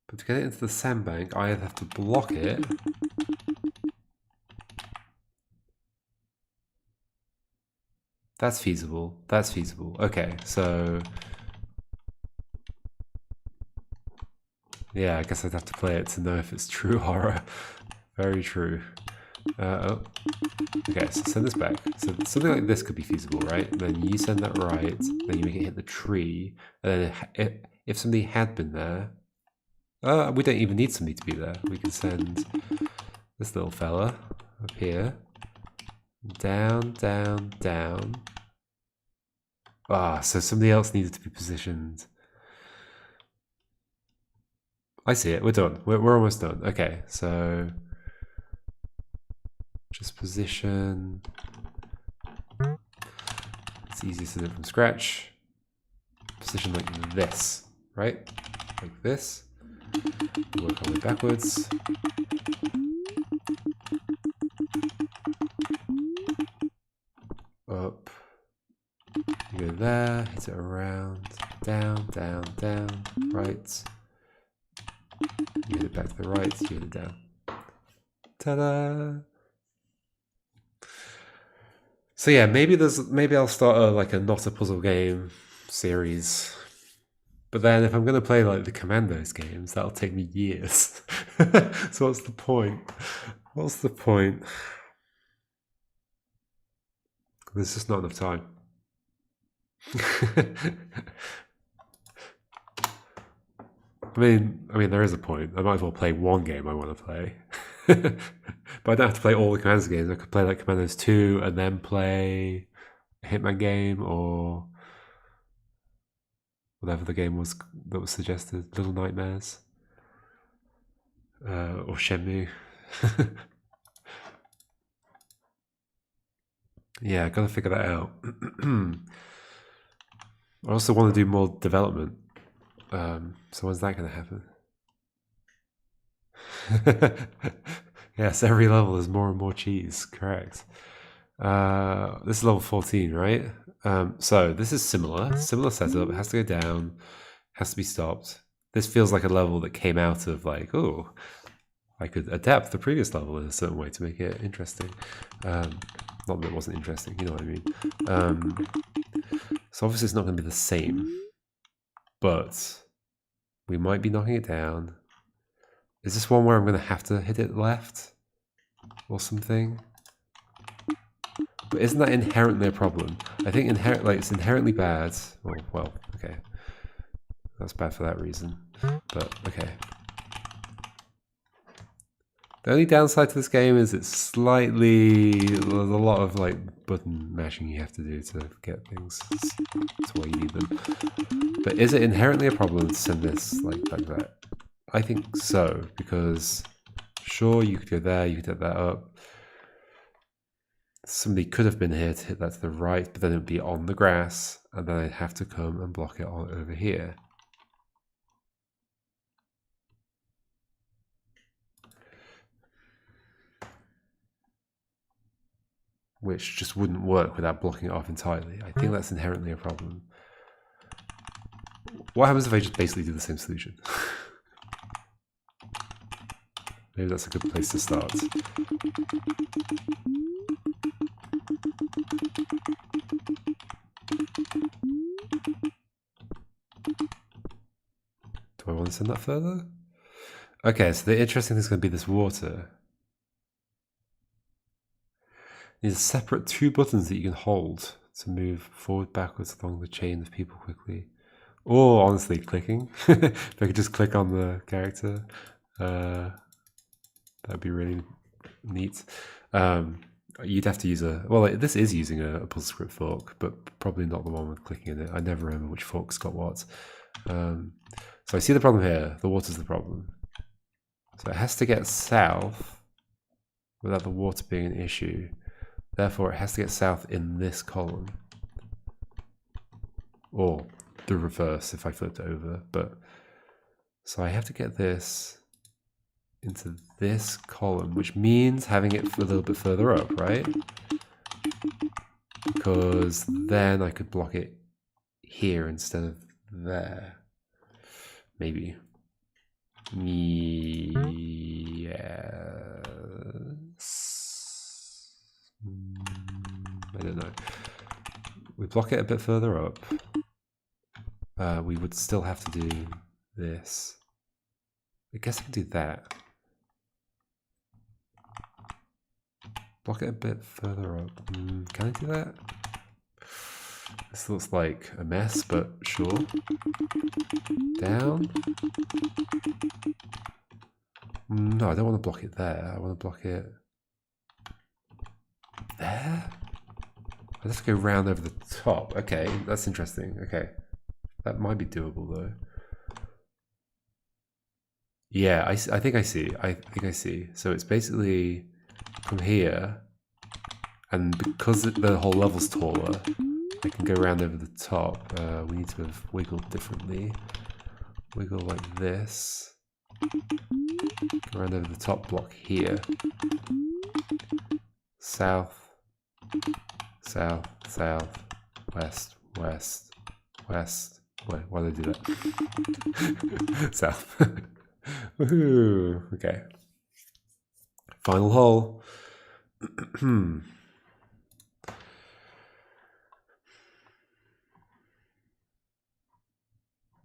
But to get it into the sandbank, I either have to block it. That's feasible. That's feasible. Okay, so... Yeah, I guess I'd have to play it to know if it's true horror. Very true. Oh, okay, so send this back. So something like this could be feasible, right? And then you send that right, then you make it hit the tree, and then if somebody had been there, we don't even need somebody to be there. We can send this little fella up here, down, down, down. So somebody else needed to be positioned. I see it. We're done. We're almost done. Okay, so just position. It's easy to do it from scratch. Position like this, right? Like this. Work our way backwards. Up. You go there, hit it around, down, down, down, right. You hit it back to the right, you hit it down. Ta-da! So yeah, maybe I'll start a not a puzzle game series. But then if I'm gonna play like the Commandos games, that'll take me years. So what's the point? What's the point? There's just not enough time. I mean, there is a point. I might as well play one game I want to play. But I don't have to play all the Commandos games. I could play like Commandos 2 and then play a Hitman game or whatever the game was that was suggested, Little Nightmares or Shenmue. Yeah, I gotta figure that out. I also want to do more development. So when's that gonna happen? Yes, every level is more and more cheese. Correct. This is level 14, right? So this is similar setup. It has to go down, has to be stopped. This feels like a level that came out of like, oh, I could adapt the previous level in a certain way to make it interesting. Not that it wasn't interesting, you know what I mean. So obviously it's not going to be the same, but we might be knocking it down. Is this one where I'm going to have to hit it left or something? But isn't that inherently a problem? I think it's inherently bad. Oh, well, okay. That's bad for that reason. But, okay. The only downside to this game is there's a lot of like button mashing you have to do to get things to where you need them. But is it inherently a problem to send this like that? I think so, because sure, you could go there, you could hit that up. Somebody could have been here to hit that to the right, but then it would be on the grass, and then I'd have to come and block it on over here. Which just wouldn't work without blocking it off entirely. I think that's inherently a problem. What happens if I just basically do the same solution? Maybe that's a good place to start. Do I want to send that further? Okay, so the interesting thing is going to be this water. These are separate 2 buttons that you can hold to move forward, backwards along the chain of people quickly. Or honestly, clicking. If I could just click on the character, that'd be really neat. You'd have to use this is using a puzzle script fork, but probably not the one with clicking in it. I never remember which fork's got what. So I see the problem here. The water's the problem. So it has to get south without the water being an issue. Therefore, it has to get south in this column. Or the reverse if I flipped it over. But so I have to get this into this column, which means having it a little bit further up, right? Because then I could block it here instead of there. Maybe. Yes. I don't know. We block it a bit further up. We would still have to do this. I guess I can do that. Block it a bit further up. Can I do that? This looks like a mess, but sure. Down. No, I don't want to block it there. I want to block it there. I just go round over the top. Okay, that's interesting. Okay, that might be doable though. Yeah, I think I see. I think I see. So it's basically from here, and because the whole level's taller, I can go around over the top. We need to have wiggled differently. Wiggle like this. Go around over the top block here. South, south, south, west, west, west. Wait, why did I do that? South. Woohoo! Okay. Final hole.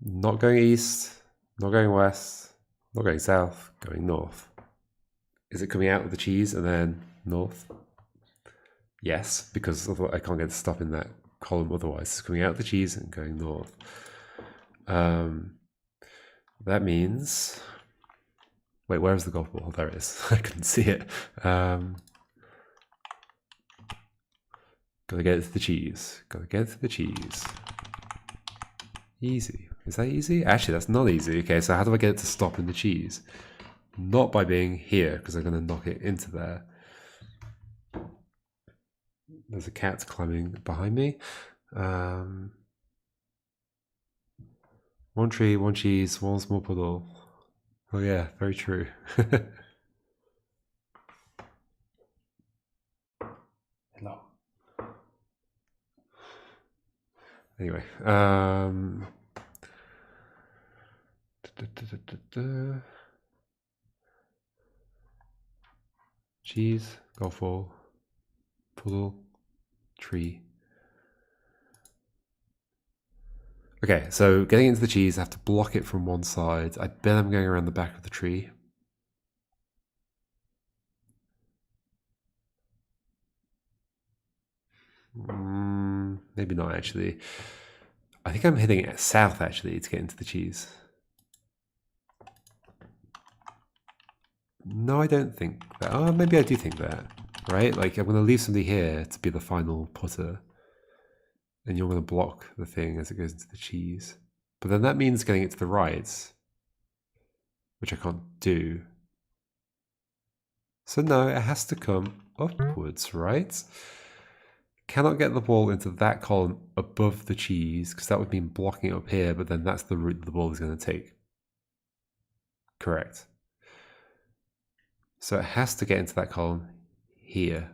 Not going east, not going west, not going south, going north. Is it coming out with the cheese and then north? Yes, because I can't get to stop in that column otherwise. It's coming out with the cheese and going north. That means... Wait, where is the golf ball? Oh, there it is. I couldn't see it. Gotta get it to the cheese. Gotta get it to the cheese. Easy. Is that easy? Actually, that's not easy. Okay, so how do I get it to stop in the cheese? Not by being here, because I'm going to knock it into there. There's a cat climbing behind me. One tree, one cheese, one small puddle. Oh yeah, very true. Hello. Anyway, cheese, golf ball, puddle, tree. Okay, so getting into the cheese, I have to block it from one side. I bet I'm going around the back of the tree. Maybe not actually. I think I'm hitting it south actually to get into the cheese. No, I don't think that. Oh, maybe I do think that, right? Like I'm going to leave somebody here to be the final putter. And you're going to block the thing as it goes into the cheese. But then that means getting it to the right, which I can't do. So no, it has to come upwards, right? Cannot get the ball into that column above the cheese, because that would mean blocking it up here, but then that's the route the ball is going to take. Correct. So it has to get into that column here.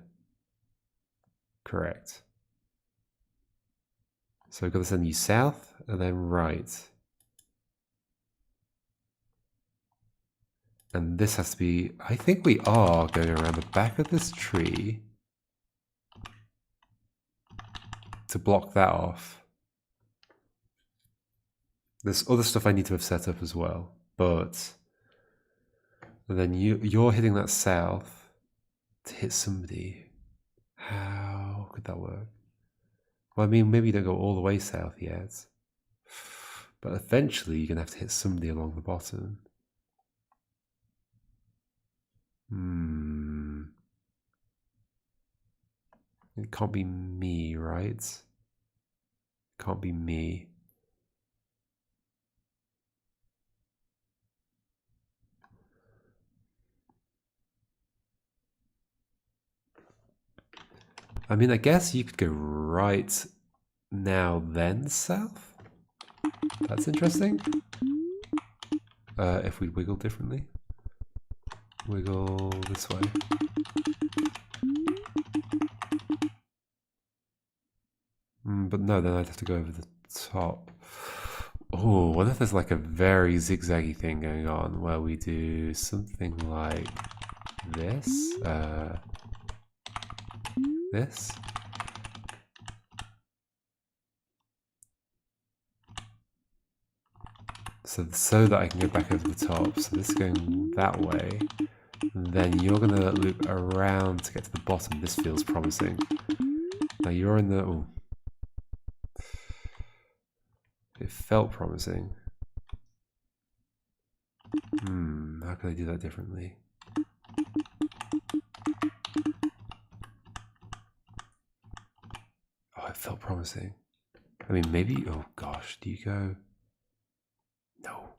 Correct. So I've got to send you south and then right. And this has to be, I think we are going around the back of this tree to block that off. There's other stuff I need to have set up as well, but then you're hitting that south to hit somebody. How could that work? Well, I mean, maybe you don't go all the way south yet, but eventually you're going to have to hit somebody along the bottom. It can't be me, right? It can't be me. I mean, I guess you could go right now, then south. That's interesting. If we wiggle differently. Wiggle this way. But no, then I'd have to go over the top. Oh, what if there's like a very zigzaggy thing going on where we do something like this? This? So that I can go back over the top. So this is going that way. And then you're going to loop around to get to the bottom. This feels promising. Now you're in the... Ooh. It felt promising. How can I do that differently? Oh, it felt promising. I mean, maybe... Oh, gosh. Do you go... No.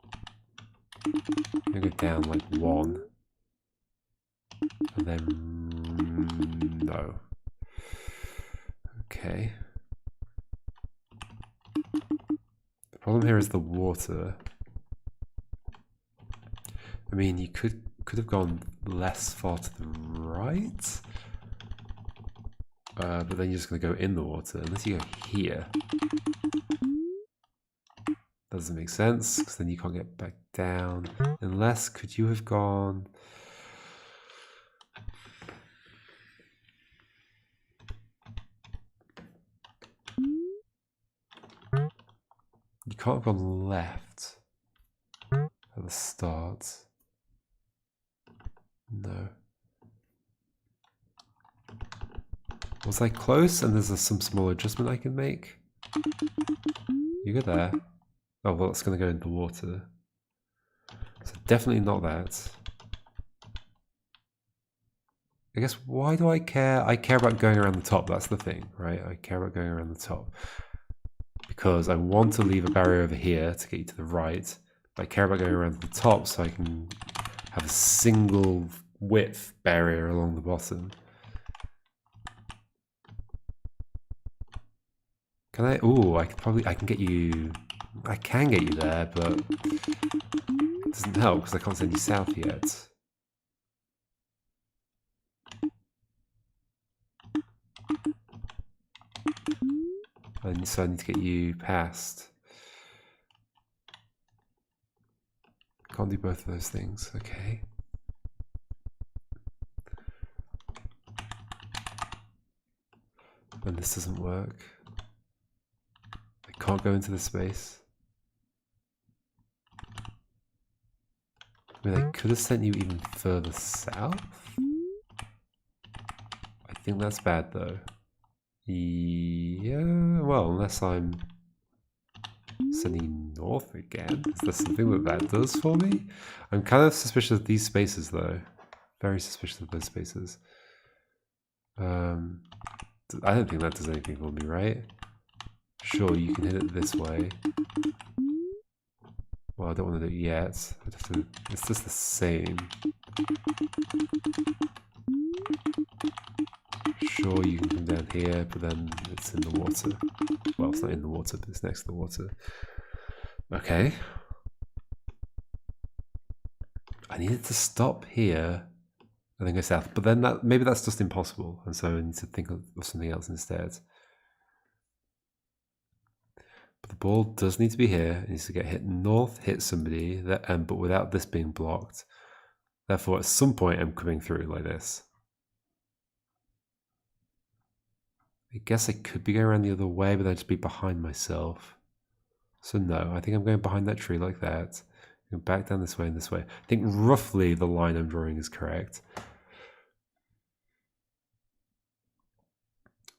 You go down like 1. And then... No. Okay. The problem here is the water. I mean, you could have gone less far to the right. But then you're just going to go in the water, unless you go here. Doesn't make sense, because then you can't get back down. Unless, could you have gone... You can't have gone left at the start. No. Was I close? And there's some small adjustment I can make? You go there. Oh, well, it's going to go into the water. So definitely not that. I guess, why do I care? I care about going around the top, that's the thing, right? I care about going around the top. Because I want to leave a barrier over here to get you to the right. But I care about going around the top so I can have a single width barrier along the bottom. Can I? Ooh, I can get you... I can get you there, but it doesn't help because I can't send you south yet. So I need to get you past. Can't do both of those things, okay. And this doesn't work. I can't go into the space. I mean, I could have sent you even further south. I think that's bad though. Yeah, well, unless I'm sending north again. Is there something that does for me? I'm kind of suspicious of these spaces though. Very suspicious of those spaces. I don't think that does anything for me, right? Sure, you can hit it this way. Well, I don't want to do it yet. I'd have to, it's just the same. Sure, you can come down here, but then it's in the water. Well, it's not in the water, but it's next to the water. Okay. I need it to stop here and then go south. But then maybe that's just impossible. And so I need to think of something else instead. But the ball does need to be here. It needs to get hit north, hit somebody, but without this being blocked. Therefore, at some point, I'm coming through like this. I guess I could be going around the other way, but I'd just be behind myself. So no, I think I'm going behind that tree like that. Go back down this way and this way. I think roughly the line I'm drawing is correct.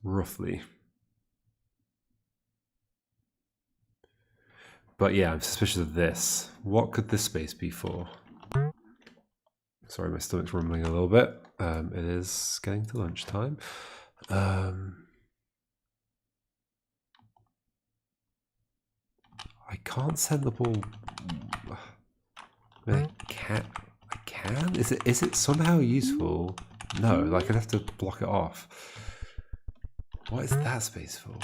Roughly. But yeah, I'm suspicious of this. What could this space be for? Sorry, my stomach's rumbling a little bit. It is getting to lunchtime. I can't send the ball. I mean, I can? Is it somehow useful? No, like I'd have to block it off. What is that space for?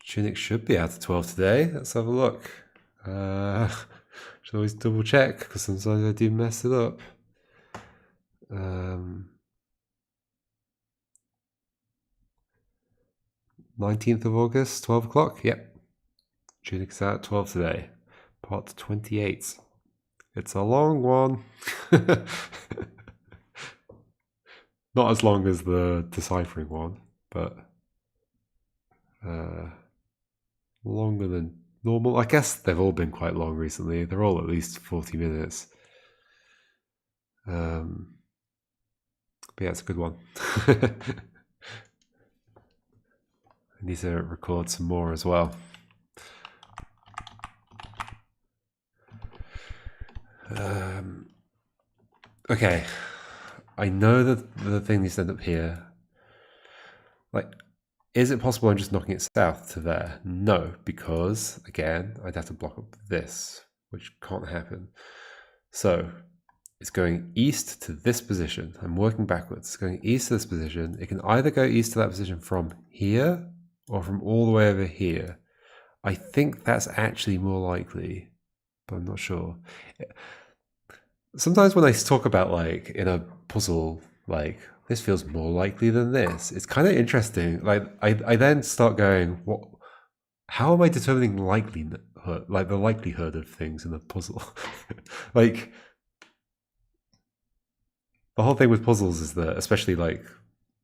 Tunic should be out of 12 today. Let's have a look. Should always double check because sometimes I do mess it up. 19th of August, 12 o'clock. Yep. Tunic's out at 12 today. Part 28. It's a long one. Not as long as the deciphering one, but longer than normal. I guess they've all been quite long recently. They're all at least 40 minutes. But yeah, it's a good one. I need to record some more as well. Okay, I know that the thing needs to end up here. Like, is it possible I'm just knocking it south to there? No, because, again, I'd have to block up this, which can't happen. So, it's going east to this position. I'm working backwards. It's going east to this position. It can either go east to that position from here or from all the way over here. I think that's actually more likely, but I'm not sure. Sometimes when I talk about, like, in a puzzle, like, this feels more likely than this, it's kind of interesting. Like, I then start going, what? How am I determining likelihood, like the likelihood of things in a puzzle? Like, the whole thing with puzzles is that, especially like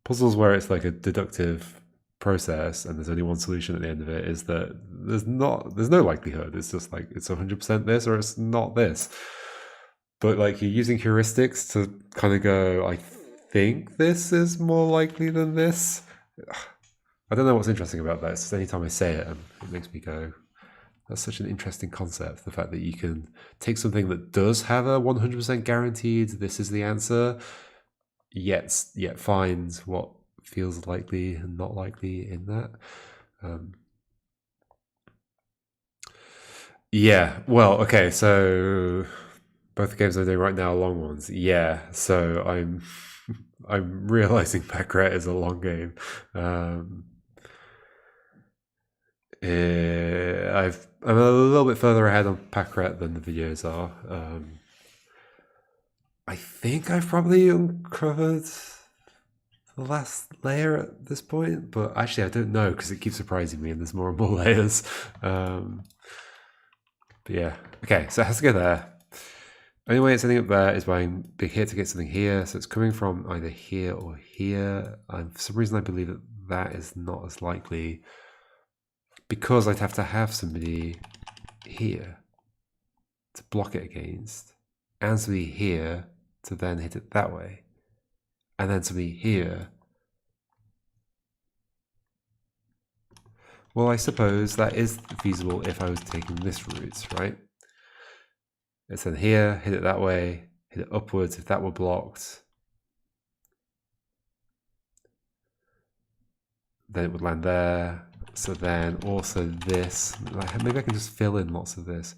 puzzles where it's like a deductive process and there's only one solution at the end of it, is that there's no likelihood. It's just like it's 100% this or it's not this. But like you're using heuristics to kind of go, I think this is more likely than this. I don't know what's interesting about that. It's just anytime I say it, it makes me go, that's such an interesting concept. The fact that you can take something that does have a 100% guaranteed, this is the answer, yet find what feels likely and not likely in that. Yeah, well, okay, so both the games I'm doing right now are long ones. Yeah, so I'm realizing Pac-Rat is a long game. I'm a little bit further ahead on Pac-Rat than the videos are. I think I've probably uncovered the last layer at this point, but actually I don't know because it keeps surprising me and there's more and more layers. But yeah, okay, so it has to go there. Only way it's ending up there is by being here to get something here. So it's coming from either here or here. For some reason I believe that that is not as likely because I'd have to have somebody here to block it against and somebody here to then hit it that way. And then somebody here. Well, I suppose that is feasible if I was taking this route, right? It's then here, hit it that way, hit it upwards if that were blocked. Then it would land there. So then also this, maybe I can just fill in lots of this.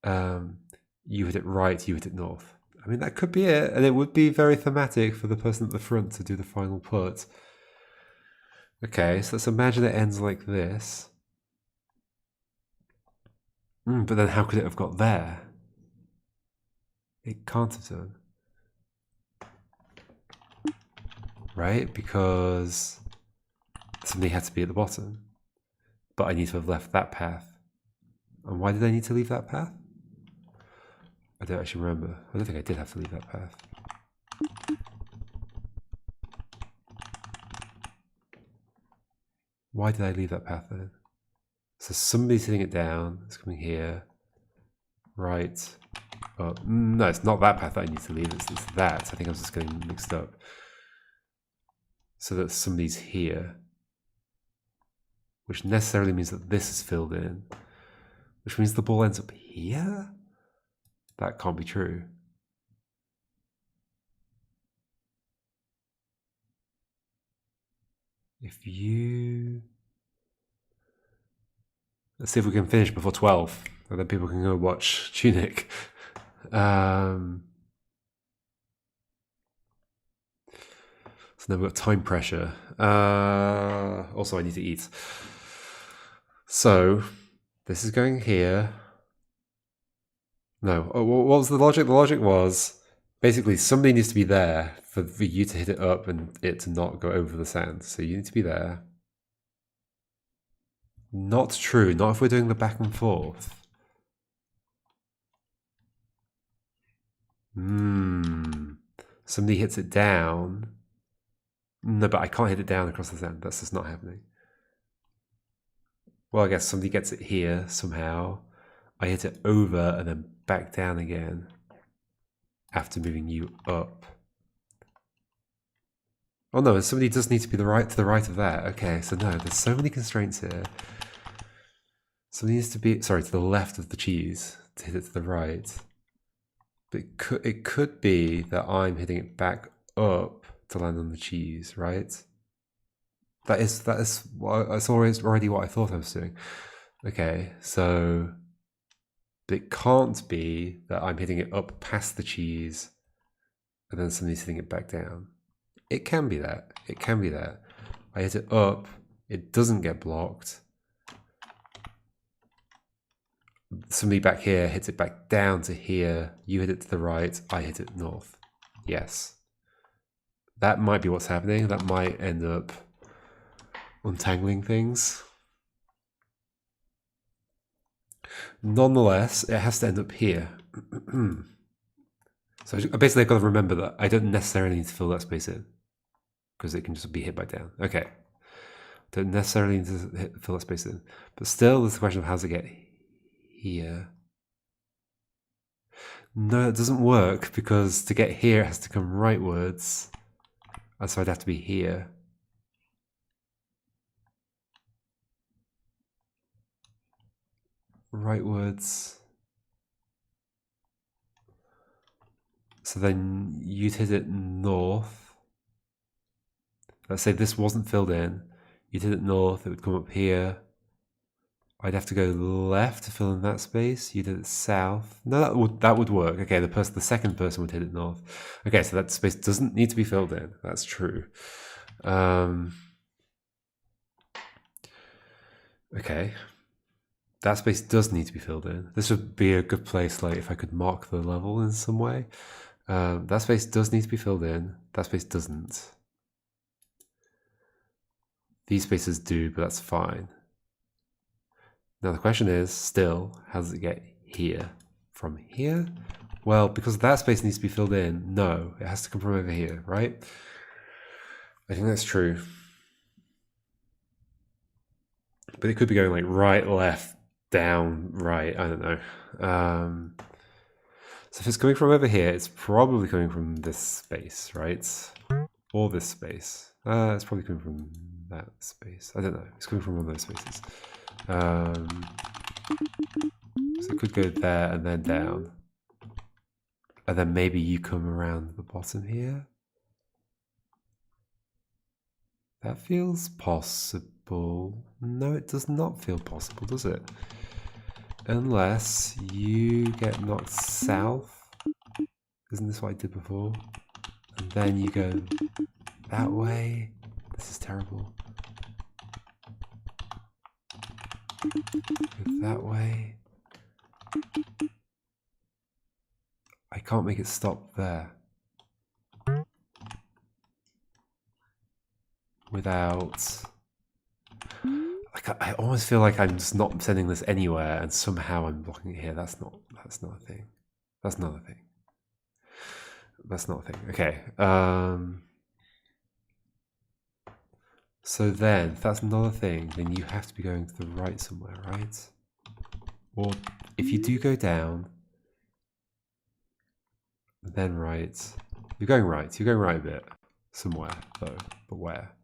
You hit it right, you hit it north. I mean, that could be it. And it would be very thematic for the person at the front to do the final put. Okay, so let's imagine it ends like this. But then how could it have got there? It can't have done. Right? Because somebody had to be at the bottom. But I need to have left that path. And why did I need to leave that path? I don't actually remember. I don't think I did have to leave that path. Why did I leave that path then? So somebody's hitting it down. It's coming here. Right. Oh, no, it's not that path that I need to leave. It's that. I think I was just getting mixed up. So that somebody's here. Which necessarily means that this is filled in. Which means the ball ends up here? That can't be true. If you... Let's see if we can finish before 12. And then people can go watch Tunic. So now we've got time pressure. Also, I need to eat. So, this is going here. No, what was the logic? The logic was basically somebody needs to be there for you to hit it up and it to not go over the sand. So you need to be there. Not true. Not if we're doing the back and forth. Somebody hits it down. No, but I can't hit it down across the sand. That's just not happening. Well, I guess somebody gets it here somehow. I hit it over and then back down again after moving you up. Oh no, somebody does need to be to the right of that. Okay, so no, there's so many constraints here. Somebody needs to be, sorry, to the left of the cheese to hit it to the right. But it could be that I'm hitting it back up to land on the cheese, right? That's already what I thought I was doing. Okay, so it can't be that I'm hitting it up past the cheese and then somebody's hitting it back down. It can be that. It can be that. I hit it up, it doesn't get blocked. Somebody back here hits it back down to here. You hit it to the right, I hit it north. Yes. That might be what's happening. That might end up untangling things. Nonetheless, it has to end up here. So basically I've got to remember that I don't necessarily need to fill that space in because it can just be hit by down. Okay. Don't necessarily need to fill that space in. But still, there's the question of how does it get here? No, it doesn't work because to get here it has to come rightwards. So I'd have to be here. Rightwards. So then you'd hit it north. Let's say this wasn't filled in. You'd hit it north, it would come up here. I'd have to go left to fill in that space. You did it south. No, that would work. Okay, the second person would hit it north. Okay, so that space doesn't need to be filled in. That's true. Okay, that space does need to be filled in. This would be a good place, like if I could mark the level in some way. That space does need to be filled in. That space doesn't. These spaces do, but that's fine. Now the question is, still, how does it get here? From here? Well, because that space needs to be filled in, no, it has to come from over here, right? I think that's true. But it could be going like right, left, down, right, I don't know. So if it's coming from over here, it's probably coming from this space, right? Or this space. It's probably coming from that space. I don't know. It's coming from one of those spaces. So it could go there and then down. And then maybe you come around the bottom here. That feels possible. No, it does not feel possible, does it? Unless you get knocked south. Isn't this what I did before? And then you go that way. This is terrible. Go that way. I can't make it stop there. Without... I almost feel like I'm just not sending this anywhere and somehow I'm blocking it here. That's not a thing. That's not a thing. That's not a thing. Okay. So then, if that's another thing, then you have to be going to the right somewhere, right? Or if you do go down, then right. You're going right. You're going right a bit. Somewhere, though. But where?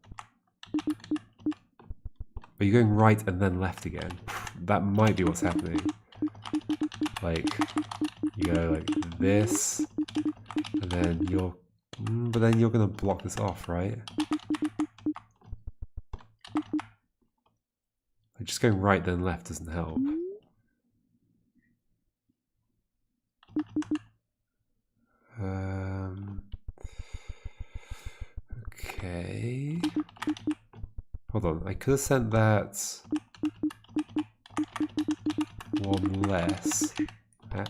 Are you going right and then left again? That might be what's happening. Like, you go like this, and then but then you're gonna block this off, right? Like just going right then left doesn't help. Okay. Hold on, I could have sent that one less. But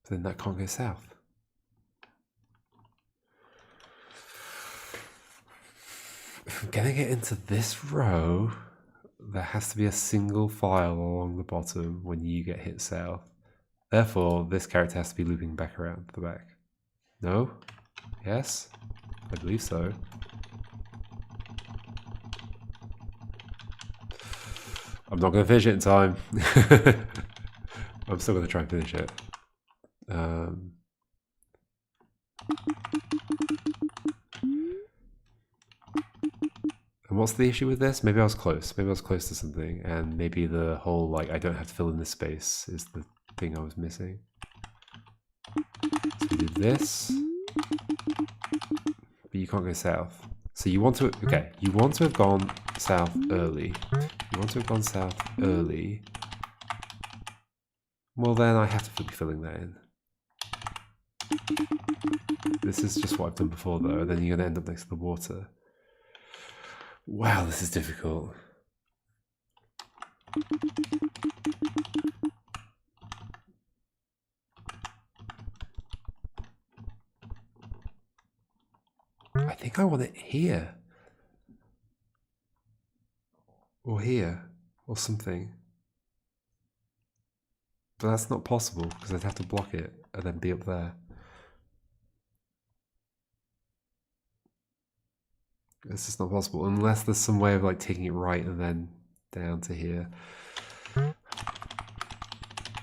then that can't go south. If I'm getting it into this row, there has to be a single file along the bottom when you get hit south. Therefore, this character has to be looping back around the back. No? Yes? I believe so. I'm not going to finish it in time. I'm still going to try and finish it. And what's the issue with this? Maybe I was close. Maybe I was close to something, and maybe the whole, like, I don't have to fill in this space is the thing I was missing. So we do this, but you can't go south. So you want to, okay, you want to have gone south early. You want to have gone south early. Well, then I have to be filling that in. This is just what I've done before, though, and then you're going to end up next to the water. Wow, this is difficult. I think I want it here. Or here. Or something. But that's not possible, because I'd have to block it and then be up there. It's just not possible, unless there's some way of like taking it right and then down to here.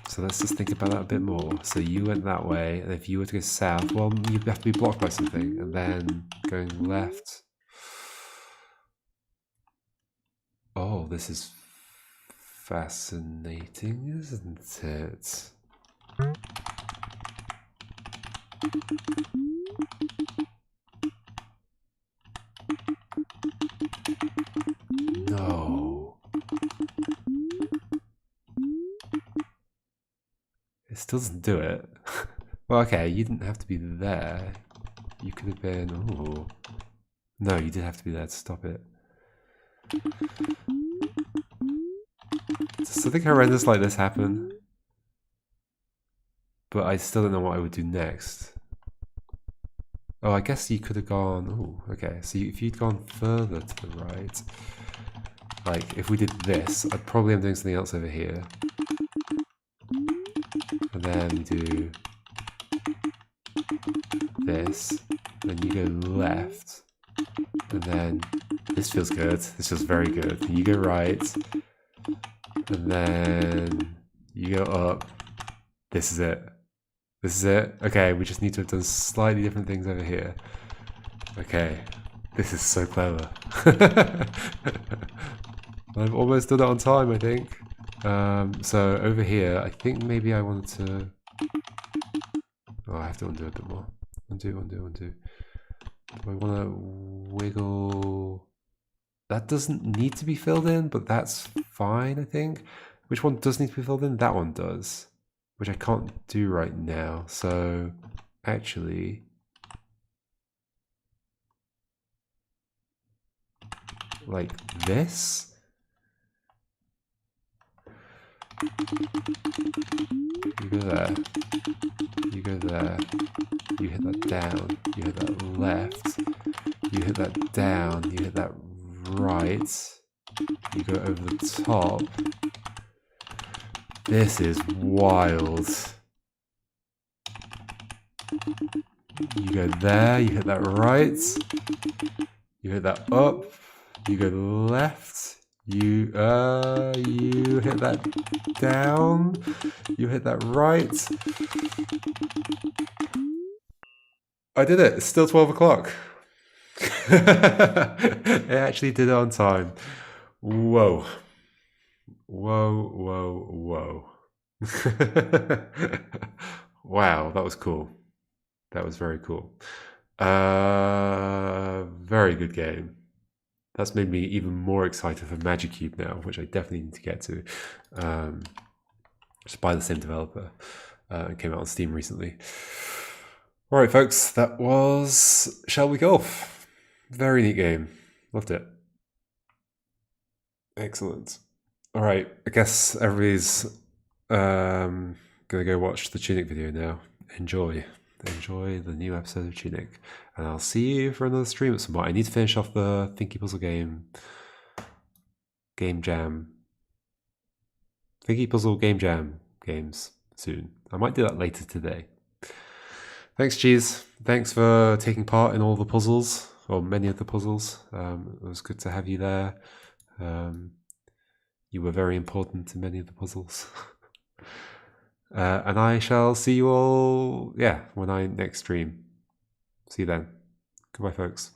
So let's just think about that a bit more. So you went that way, and if you were to go south, well, you'd have to be blocked by something, and then going left. Oh, this is fascinating, isn't it? No. It still doesn't do it. Well, okay, you didn't have to be there. You could have been... Oh. No, you did have to be there to stop it. Does something horrendous like this happen? But I still don't know what I would do next. Oh, I guess you could have gone... Oh, okay. So if you'd gone further to the right... Like, if we did this, I'd probably am doing something else over here. And then we do... this. Then you go left. And then... This feels good. This feels very good. And you go right. And then... You go up. This is it. This is it. Okay, we just need to have done slightly different things over here. Okay. This is so clever. I've almost done it on time, I think. So over here, I think maybe I wanted to... Oh, I have to undo a bit more. Undo. Do I want to wiggle... That doesn't need to be filled in, but that's fine, I think. Which one does need to be filled in? That one does. Which I can't do right now. So, actually... Like this? You go there. You go there. You hit that down. You hit that left. You hit that down. You hit that right. You go over the top. This is wild. You go there. You hit that right. You hit that up. You go left. You hit that down. You hit that right. I did it. It's still 12 o'clock. It actually did it on time. Whoa. Whoa. Wow, that was cool. That was very cool. Very good game. That's made me even more excited for Magic Cube now, which I definitely need to get to. Just by the same developer. It came out on Steam recently. Alright, folks, that was Shall We Golf? Very neat game. Loved it. Excellent. Alright, I guess everybody's gonna go watch the Tunic video now. Enjoy the new episode of Tunic. And I'll see you for another stream at some point. I need to finish off the Thinky Puzzle Game Jam. Thinky Puzzle Game Jam games soon. I might do that later today. Thanks, Cheese. Thanks for taking part in all the puzzles, or many of the puzzles. It was good to have you there. You were very important to many of the puzzles. And I shall see you all, when I next stream. See you then. Goodbye, folks.